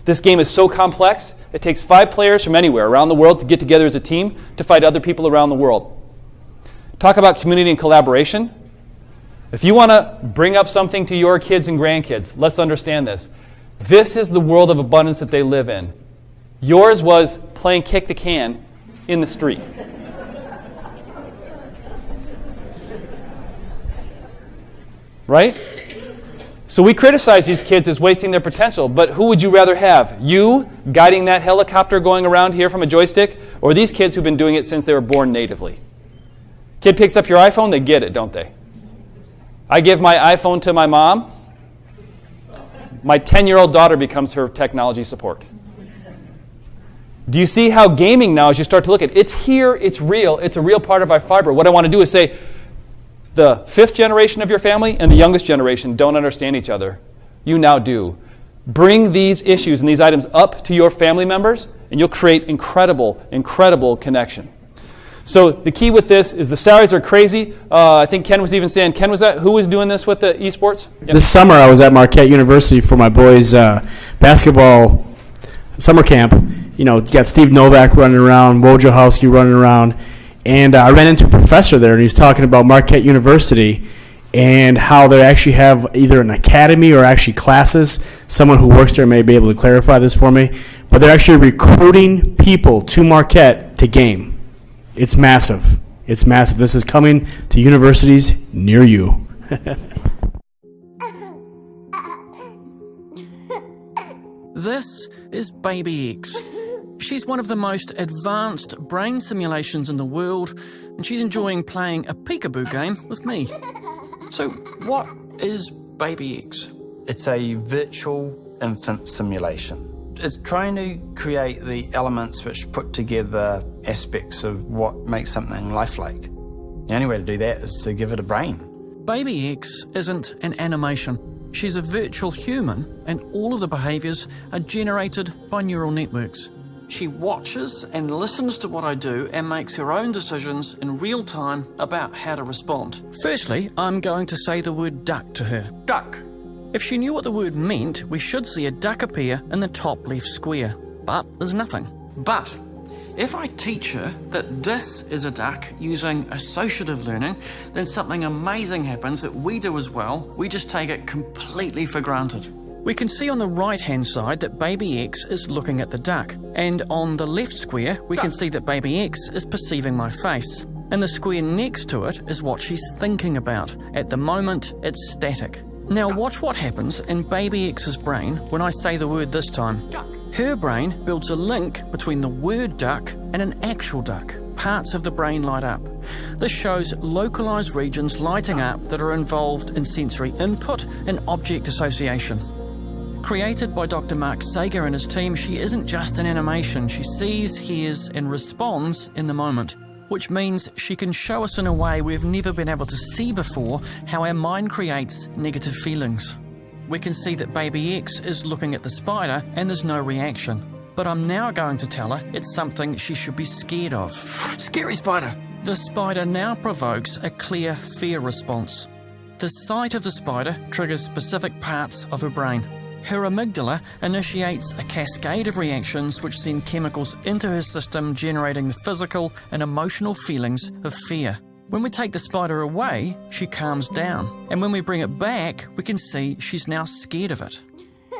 This game is so complex, it takes 5 players from anywhere around the world to get together as a team to fight other people around the world. Talk about community and collaboration. If you want to bring up something to your kids and grandkids, let's understand this. This is the world of abundance that they live in. Yours was playing kick the can in the street. Right? So we criticize these kids as wasting their potential, but who would you rather have? You guiding that helicopter going around here from a joystick, or these kids who've been doing it since they were born natively? Kid picks up your iPhone, they get it, don't they? I give my iPhone to my mom. My 10-year-old daughter becomes her technology support. Do you see how gaming now, as you start to look at it, it's here, it's real, it's a real part of our fiber. What I want to do is say, the 5th generation of your family and the youngest generation don't understand each other. You now do. Bring these issues and these items up to your family members, and you'll create incredible, incredible connection. So the key with this is the salaries are crazy. I think Ken was even saying, Ken, who was doing this with the esports? Yep. This summer I was at Marquette University for my boys' basketball summer camp. You know, you got Steve Novak running around, Wojciechowski running around, and I ran into a professor there, and he's talking about Marquette University and how they actually have either an academy or actually classes. Someone who works there may be able to clarify this for me, but they're actually recruiting people to Marquette to game. It's massive. It's massive. This is coming to universities near you. This is Baby X. She's one of the most advanced brain simulations in the world, and she's enjoying playing a peekaboo game with me. So, what is Baby X? It's a virtual infant simulation. It's trying to create the elements which put together aspects of what makes something lifelike. The only way to do that is to give it a brain. Baby X isn't an animation. She's a virtual human, and all of the behaviours are generated by neural networks. She watches and listens to what I do and makes her own decisions in real time about how to respond. Firstly, I'm going to say the word duck to her. Duck. If she knew what the word meant, we should see a duck appear in the top left square. But there's nothing. But if I teach her that this is a duck using associative learning, then something amazing happens that we do as well. We just take it completely for granted. We can see on the right-hand side that Baby X is looking at the duck, and on the left square, we can see that Baby X is perceiving my face. And the square next to it is what she's thinking about. At the moment, it's static. Now watch what happens in Baby X's brain when I say the word this time. Duck. Her brain builds a link between the word duck and an actual duck. Parts of the brain light up. This shows localized regions lighting up that are involved in sensory input and object association. Created by Dr. Mark Sager and his team, she isn't just an animation. She sees, hears, and responds in the moment, which means she can show us in a way we've never been able to see before how our mind creates negative feelings. We can see that Baby X is looking at the spider and there's no reaction. But I'm now going to tell her it's something she should be scared of. Scary spider! The spider now provokes a clear fear response. The sight of the spider triggers specific parts of her brain. Her amygdala initiates a cascade of reactions which send chemicals into her system, generating the physical and emotional feelings of fear. When we take the spider away, she calms down, and when we bring it back, we can see she's now scared of it.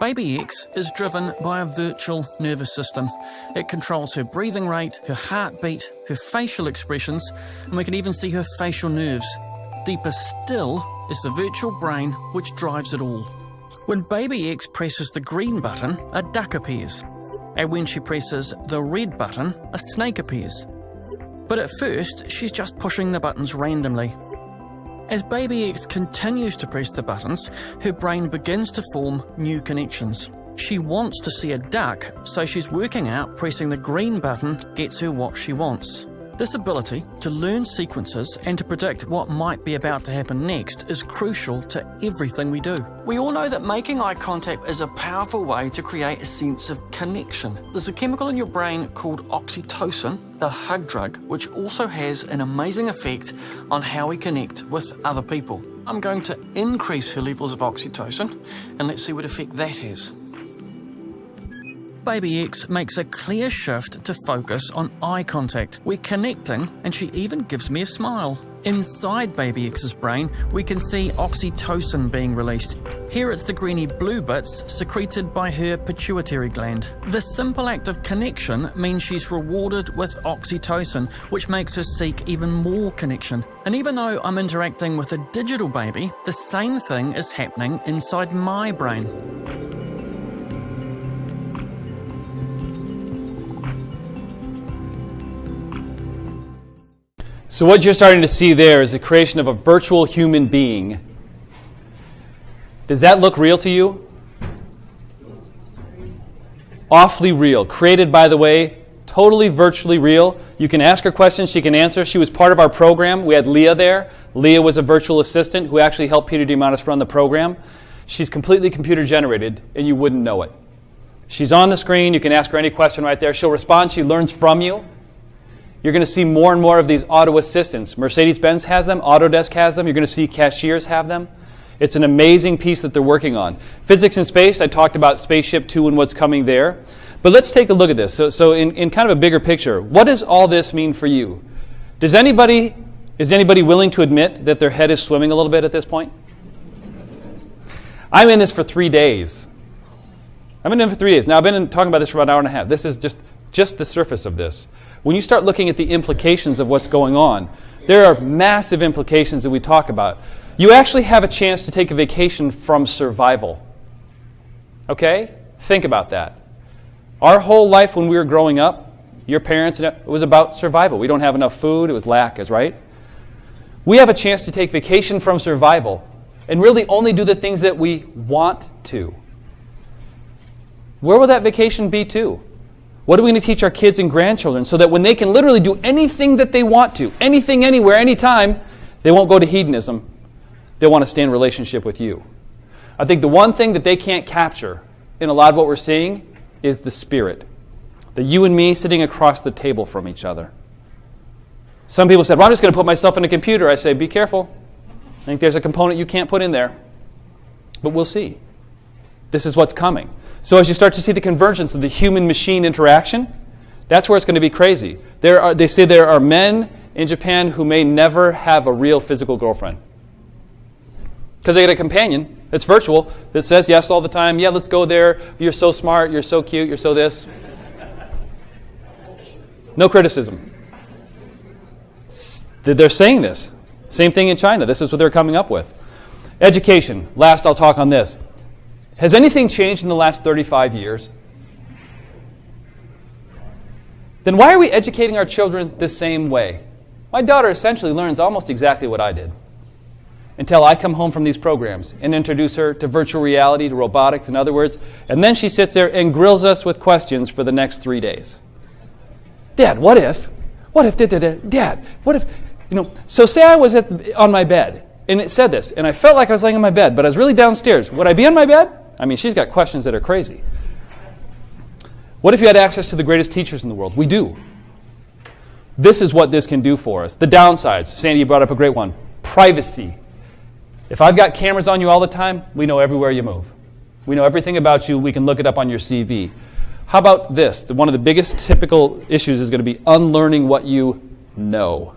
Baby X is driven by a virtual nervous system. It controls her breathing rate, her heartbeat, her facial expressions, and we can even see her facial nerves. Deeper still is the virtual brain which drives it all. When Baby X presses the green button, a duck appears. And when she presses the red button, a snake appears. But at first, she's just pushing the buttons randomly. As Baby X continues to press the buttons, her brain begins to form new connections. She wants to see a duck, so she's working out pressing the green button gets her what she wants. This ability to learn sequences and to predict what might be about to happen next is crucial to everything we do. We all know that making eye contact is a powerful way to create a sense of connection. There's a chemical in your brain called oxytocin, the hug drug, which also has an amazing effect on how we connect with other people. I'm going to increase her levels of oxytocin, and let's see what effect that has. Baby X makes a clear shift to focus on eye contact. We're connecting, and she even gives me a smile. Inside Baby X's brain, we can see oxytocin being released. Here it's the greeny blue bits secreted by her pituitary gland. The simple act of connection means she's rewarded with oxytocin, which makes her seek even more connection. And even though I'm interacting with a digital baby, the same thing is happening inside my brain. So what you're starting to see there is the creation of a virtual human being. Does that look real to you? Awfully real. Created, by the way, totally virtually real. You can ask her questions, she can answer. She was part of our program. We had Leah there. Leah was a virtual assistant who actually helped Peter DeMontis run the program. She's completely computer generated, and you wouldn't know it. She's on the screen. You can ask her any question right there. She'll respond. She learns from you. You're going to see more and more of these auto assistants. Mercedes-Benz has them. Autodesk has them. You're going to see cashiers have them. It's an amazing piece that they're working on. Physics in space, I talked about Spaceship 2 and what's coming there. But let's take a look at this. So in kind of a bigger picture, what does all this mean for you? Is anybody willing to admit that their head is swimming a little bit at this point? I'm in this for 3 days. I've been in for 3 days. Now, I've been talking about this for about an hour and a half. This is just the surface of this. When you start looking at the implications of what's going on, there are massive implications that we talk about. You actually have a chance to take a vacation from survival. Okay? Think about that. Our whole life when we were growing up, your parents, it was about survival. We don't have enough food. It was lack, right? We have a chance to take vacation from survival and really only do the things that we want to. Where will that vacation be to? What are we going to teach our kids and grandchildren so that when they can literally do anything that they want to, anything, anywhere, anytime, they won't go to hedonism. They want to stay in relationship with you. I think the one thing that they can't capture in a lot of what we're seeing is the spirit. The you and me sitting across the table from each other. Some people said, well, I'm just going to put myself in a computer. I say, be careful. I think there's a component you can't put in there. But we'll see. This is what's coming. So as you start to see the convergence of the human-machine interaction, that's where it's going to be crazy. They say there are men in Japan who may never have a real physical girlfriend. Because they get a companion that's virtual that says yes all the time. Yeah, let's go there. You're so smart. You're so cute. You're so this. No criticism. They're saying this. Same thing in China. This is what they're coming up with. Education. Last, I'll talk on this. Has anything changed in the last 35 years? Then why are we educating our children the same way? My daughter essentially learns almost exactly what I did until I come home from these programs and introduce her to virtual reality, to robotics, in other words, and then she sits there and grills us with questions for the next 3 days. Dad, what if? What if? Dad, what if? So say I was on my bed and it said this, and I felt like I was laying on my bed, but I was really downstairs. Would I be on my bed? I mean, she's got questions that are crazy. What if you had access to the greatest teachers in the world? We do. This is what this can do for us. The downsides. Sandy, you brought up a great one. Privacy. If I've got cameras on you all the time, we know everywhere you move. We know everything about you. We can look it up on your CV. How about this? One of the biggest typical issues is going to be unlearning what you know.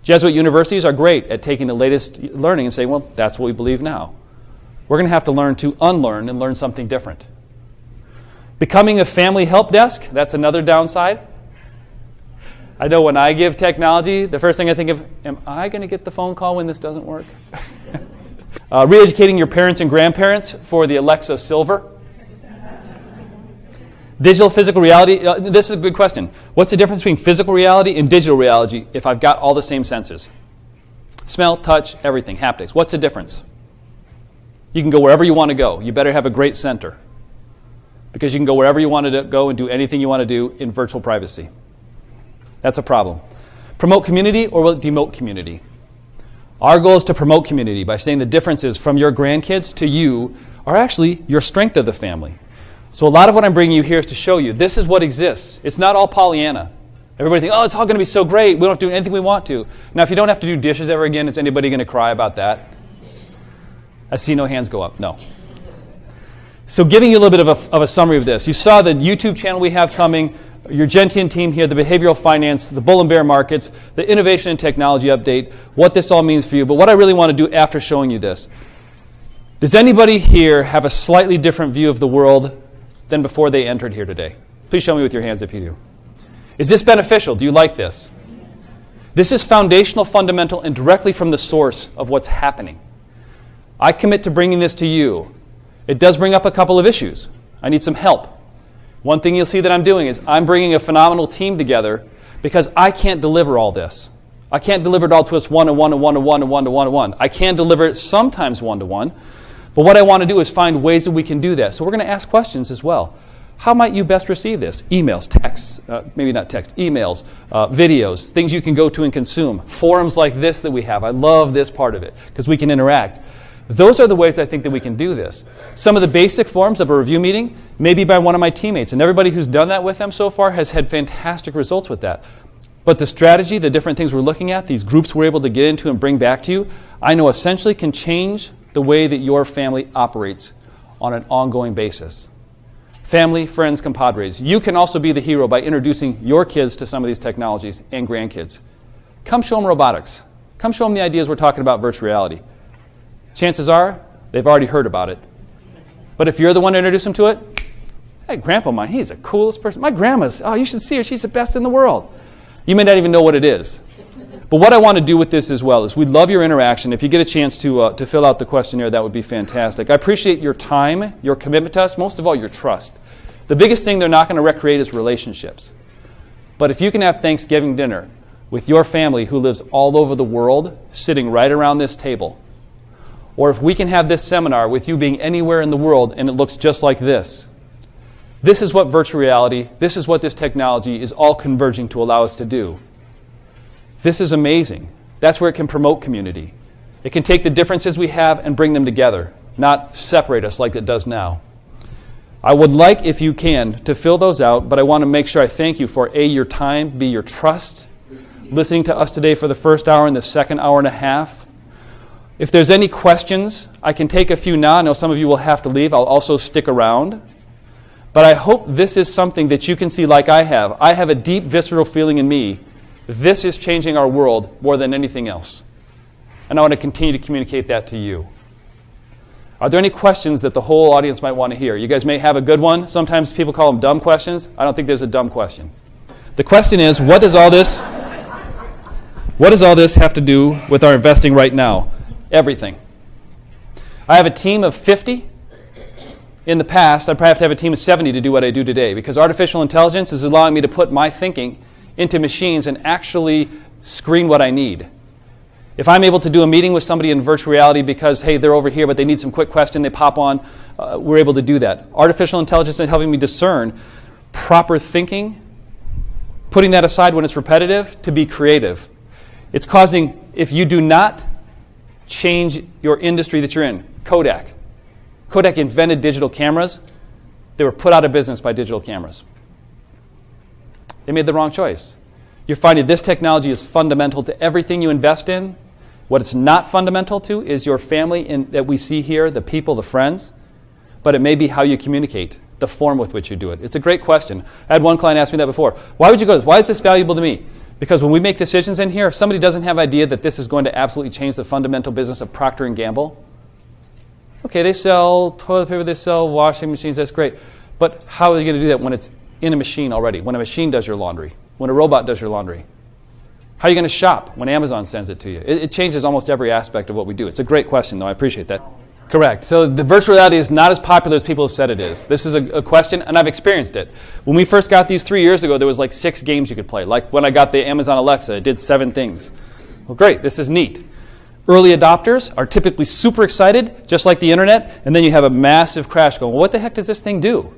Jesuit universities are great at taking the latest learning and saying, well, that's what we believe now. We're going to have to learn to unlearn and learn something different. Becoming a family help desk, that's another downside. I know when I give technology, the first thing I think of, am I going to get the phone call when this doesn't work? Re-educating your parents and grandparents for the Alexa Silver. Digital, physical reality, this is a good question. What's the difference between physical reality and digital reality if I've got all the same senses? Smell, touch, everything, haptics. What's the difference? You can go wherever you want to go. You better have a great center, because you can go wherever you want to go and do anything you want to do in virtual privacy. That's a problem. Promote community, or will it demote community? Our goal is to promote community by saying the differences from your grandkids to you are actually your strength of the family. So a lot of what I'm bringing you here is to show you this is what exists. It's not all Pollyanna. Everybody thinks, oh, it's all going to be so great. We don't have to do anything we want to. Now, if you don't have to do dishes ever again, is anybody going to cry about that? I see no hands go up. No. So giving you a little bit of a summary of this. You saw the YouTube channel we have coming, your Gentian team here, the behavioral finance, the bull and bear markets, the innovation and technology update, what this all means for you. But what I really want to do after showing you this, does anybody here have a slightly different view of the world than before they entered here today? Please show me with your hands if you do. Is this beneficial? Do you like this? This is foundational, fundamental, and directly from the source of what's happening. I commit to bringing this to you. It does bring up a couple of issues. I need some help. One thing you'll see that I'm doing is I'm bringing a phenomenal team together because I can't deliver all this. I can't deliver it all to us one-to-one and one-to-one and one-to-one. I can deliver it sometimes one-to-one. But what I want to do is find ways that we can do that. So we're going to ask questions as well. How might you best receive this? Emails, texts, maybe not text, emails, videos, things you can go to and consume. Forums like this that we have. I love this part of it because we can interact. Those are the ways I think that we can do this. Some of the basic forms of a review meeting may be by one of my teammates, and everybody who's done that with them so far has had fantastic results with that. But the strategy, the different things we're looking at, these groups we're able to get into and bring back to you, I know essentially can change the way that your family operates on an ongoing basis. Family, friends, compadres. You can also be the hero by introducing your kids to some of these technologies and grandkids. Come show them robotics. Come show them the ideas we're talking about virtual reality. Chances are they've already heard about it. But if you're the one to introduce them to it, hey, Grandpa mine, he's the coolest person. My grandma's, oh, you should see her. She's the best in the world. You may not even know what it is. But what I want to do with this as well is we'd love your interaction. If you get a chance to fill out the questionnaire, that would be fantastic. I appreciate your time, your commitment to us, most of all, your trust. The biggest thing they're not going to recreate is relationships. But if you can have Thanksgiving dinner with your family who lives all over the world, sitting right around this table, or if we can have this seminar with you being anywhere in the world and it looks just like this, this is what virtual reality, this is what this technology is all converging to allow us to do. This is amazing. That's where it can promote community. It can take the differences we have and bring them together, not separate us like it does now. I would like, if you can, to fill those out, but I want to make sure I thank you for A, your time, B, your trust, listening to us today for the first hour and the second hour and a half. If there's any questions, I can take a few now. I know some of you will have to leave. I'll also stick around. But I hope this is something that you can see like I have. I have a deep, visceral feeling in me. This is changing our world more than anything else. And I want to continue to communicate that to you. Are there any questions that the whole audience might want to hear? You guys may have a good one. Sometimes people call them dumb questions. I don't think there's a dumb question. The question is, what does all this have to do with our investing right now? Everything. I have a team of 50. In the past, I'd probably have to have a team of 70 to do what I do today because artificial intelligence is allowing me to put my thinking into machines and actually screen what I need. If I'm able to do a meeting with somebody in virtual reality because, hey, they're over here, but they need some quick question, they pop on, we're able to do that. Artificial intelligence is helping me discern proper thinking, putting that aside when it's repetitive, to be creative. It's causing, if you do not change your industry that you're in, Kodak invented digital cameras. They were put out of business by digital cameras. They made the wrong choice. You're finding this technology is fundamental to everything you invest in. What it's not fundamental to is your family that we see here, the people, the friends, but it may be how you communicate, the form with which you do it. It's a great question. I had one client ask me that before. Why would you go to this? Why is this valuable to me? Because when we make decisions in here, if somebody doesn't have idea that this is going to absolutely change the fundamental business of Procter & Gamble, okay, they sell toilet paper, they sell washing machines, that's great. But how are you going to do that when it's in a machine already, when a machine does your laundry, when a robot does your laundry? How are you going to shop when Amazon sends it to you? It changes almost every aspect of what we do. It's a great question, though. I appreciate that. Correct. So the virtual reality is not as popular as people have said it is. This is a question, and I've experienced it. When we first got these 3 years ago, there was like 6 games you could play. Like when I got the Amazon Alexa, it did 7 things. Well, great, this is neat. Early adopters are typically super excited, just like the internet, and then you have a massive crash going, well, what the heck does this thing do?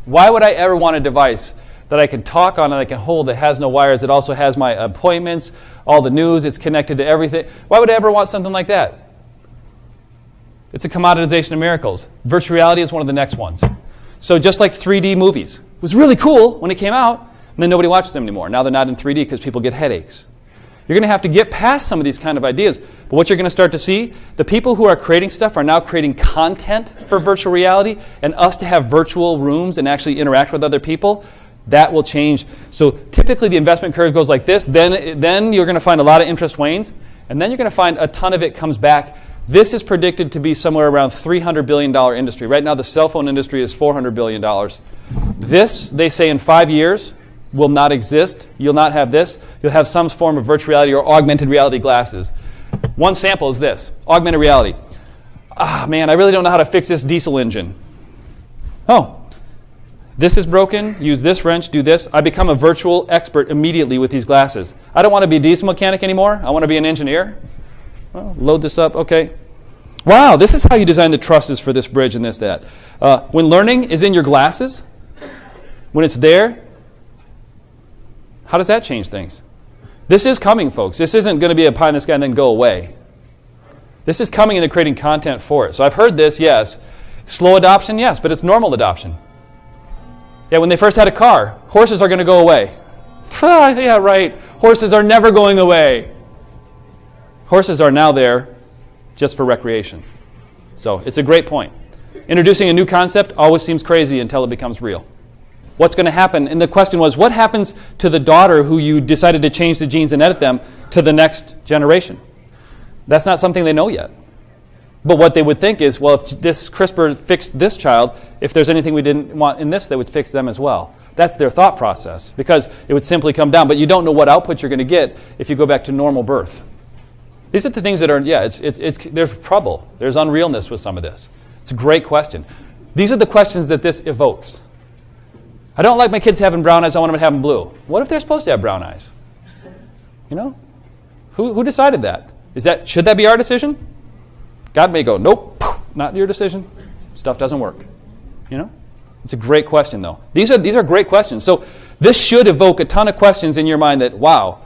Why would I ever want a device that I can talk on and I can hold that has no wires, that also has my appointments, all the news, it's connected to everything? Why would I ever want something like that? It's a commoditization of miracles. Virtual reality is one of the next ones. So just like 3D movies. It was really cool when it came out, and then nobody watches them anymore. Now they're not in 3D because people get headaches. You're going to have to get past some of these kind of ideas. But what you're going to start to see, the people who are creating stuff are now creating content for virtual reality, and us to have virtual rooms and actually interact with other people, that will change. So typically the investment curve goes like this. Then you're going to find a lot of interest wanes, and then you're going to find a ton of it comes back. This is predicted to be somewhere around $300 billion industry. Right now the cell phone industry is $400 billion. This, they say in 5 years, will not exist. You'll not have this. You'll have some form of virtual reality or augmented reality glasses. One sample is this, augmented reality. Man, I really don't know how to fix this diesel engine. Oh, this is broken, use this wrench, do this. I become a virtual expert immediately with these glasses. I don't want to be a diesel mechanic anymore. I want to be an engineer. Well, load this up, okay. Wow, this is how you design the trusses for this bridge and this, that. When learning is in your glasses, when it's there, how does that change things? This is coming, folks. This isn't going to be a pie in the sky and then go away. This is coming and they're creating content for it. So I've heard this, yes. Slow adoption, yes, but it's normal adoption. Yeah, when they first had a car, horses are going to go away. Yeah, right. Horses are never going away. Horses are now there just for recreation. So it's a great point. Introducing a new concept always seems crazy until it becomes real. What's going to happen? And the question was, what happens to the daughter who you decided to change the genes and edit them to the next generation? That's not something they know yet. But what they would think is, well, if this CRISPR fixed this child, if there's anything we didn't want in this, they would fix them as well. That's their thought process, because it would simply come down. But you don't know what output you're going to get if you go back to normal birth. These are the things that are, there's trouble. There's unrealness with some of this. It's a great question. These are the questions that this evokes. I don't like my kids having brown eyes. I want them to have them blue. What if they're supposed to have brown eyes? You know? Who decided that? Should that be our decision? God may go, nope, not your decision. Stuff doesn't work. You know? It's a great question, though. These are great questions. So this should evoke a ton of questions in your mind that, wow,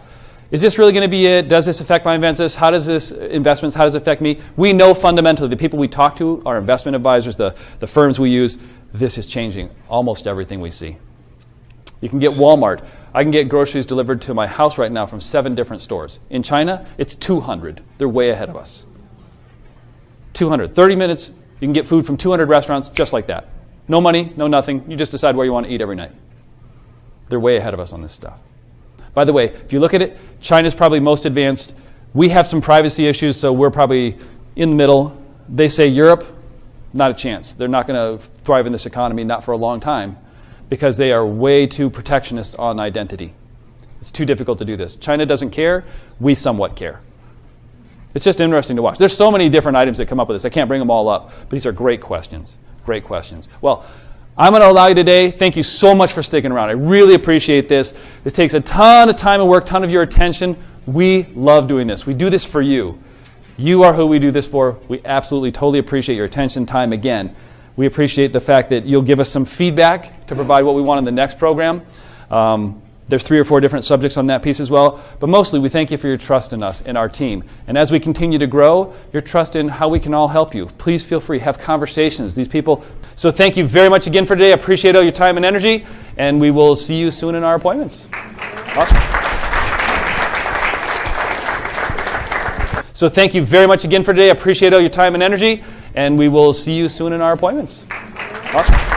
is this really going to be it? Does this affect my investments? How does this investments? How does it affect me? We know fundamentally the people we talk to, our investment advisors, the firms we use, this is changing almost everything we see. You can get Walmart. I can get groceries delivered to my house right now from 7 different stores. In China, it's 200. They're way ahead of us. 200. 30 minutes, you can get food from 200 restaurants just like that. No money, no nothing. You just decide where you want to eat every night. They're way ahead of us on this stuff. By the way, if you look at it, China's probably most advanced. We have some privacy issues, so we're probably in the middle. They say Europe, not a chance. They're not going to thrive in this economy, not for a long time, because they are way too protectionist on identity. It's too difficult to do this. China doesn't care. We somewhat care. It's just interesting to watch. There's so many different items that come up with this. I can't bring them all up, but these are great questions. Great questions. Well, I'm going to allow you today. Thank you so much for sticking around. I really appreciate this. This takes a ton of time and work, ton of your attention. We love doing this. We do this for you. You are who we do this for. We absolutely, totally appreciate your attention, time again. We appreciate the fact that you'll give us some feedback to provide what we want in the next program. There's 3 or 4 different subjects on that piece as well. But mostly, we thank you for your trust in us and our team. And as we continue to grow, your trust in how we can all help you. Please feel free. Have conversations. These people. So thank you very much again for today. I appreciate all your time and energy. And we will see you soon in our appointments. Awesome. So thank you very much again for today. I appreciate all your time and energy. And we will see you soon in our appointments. Awesome.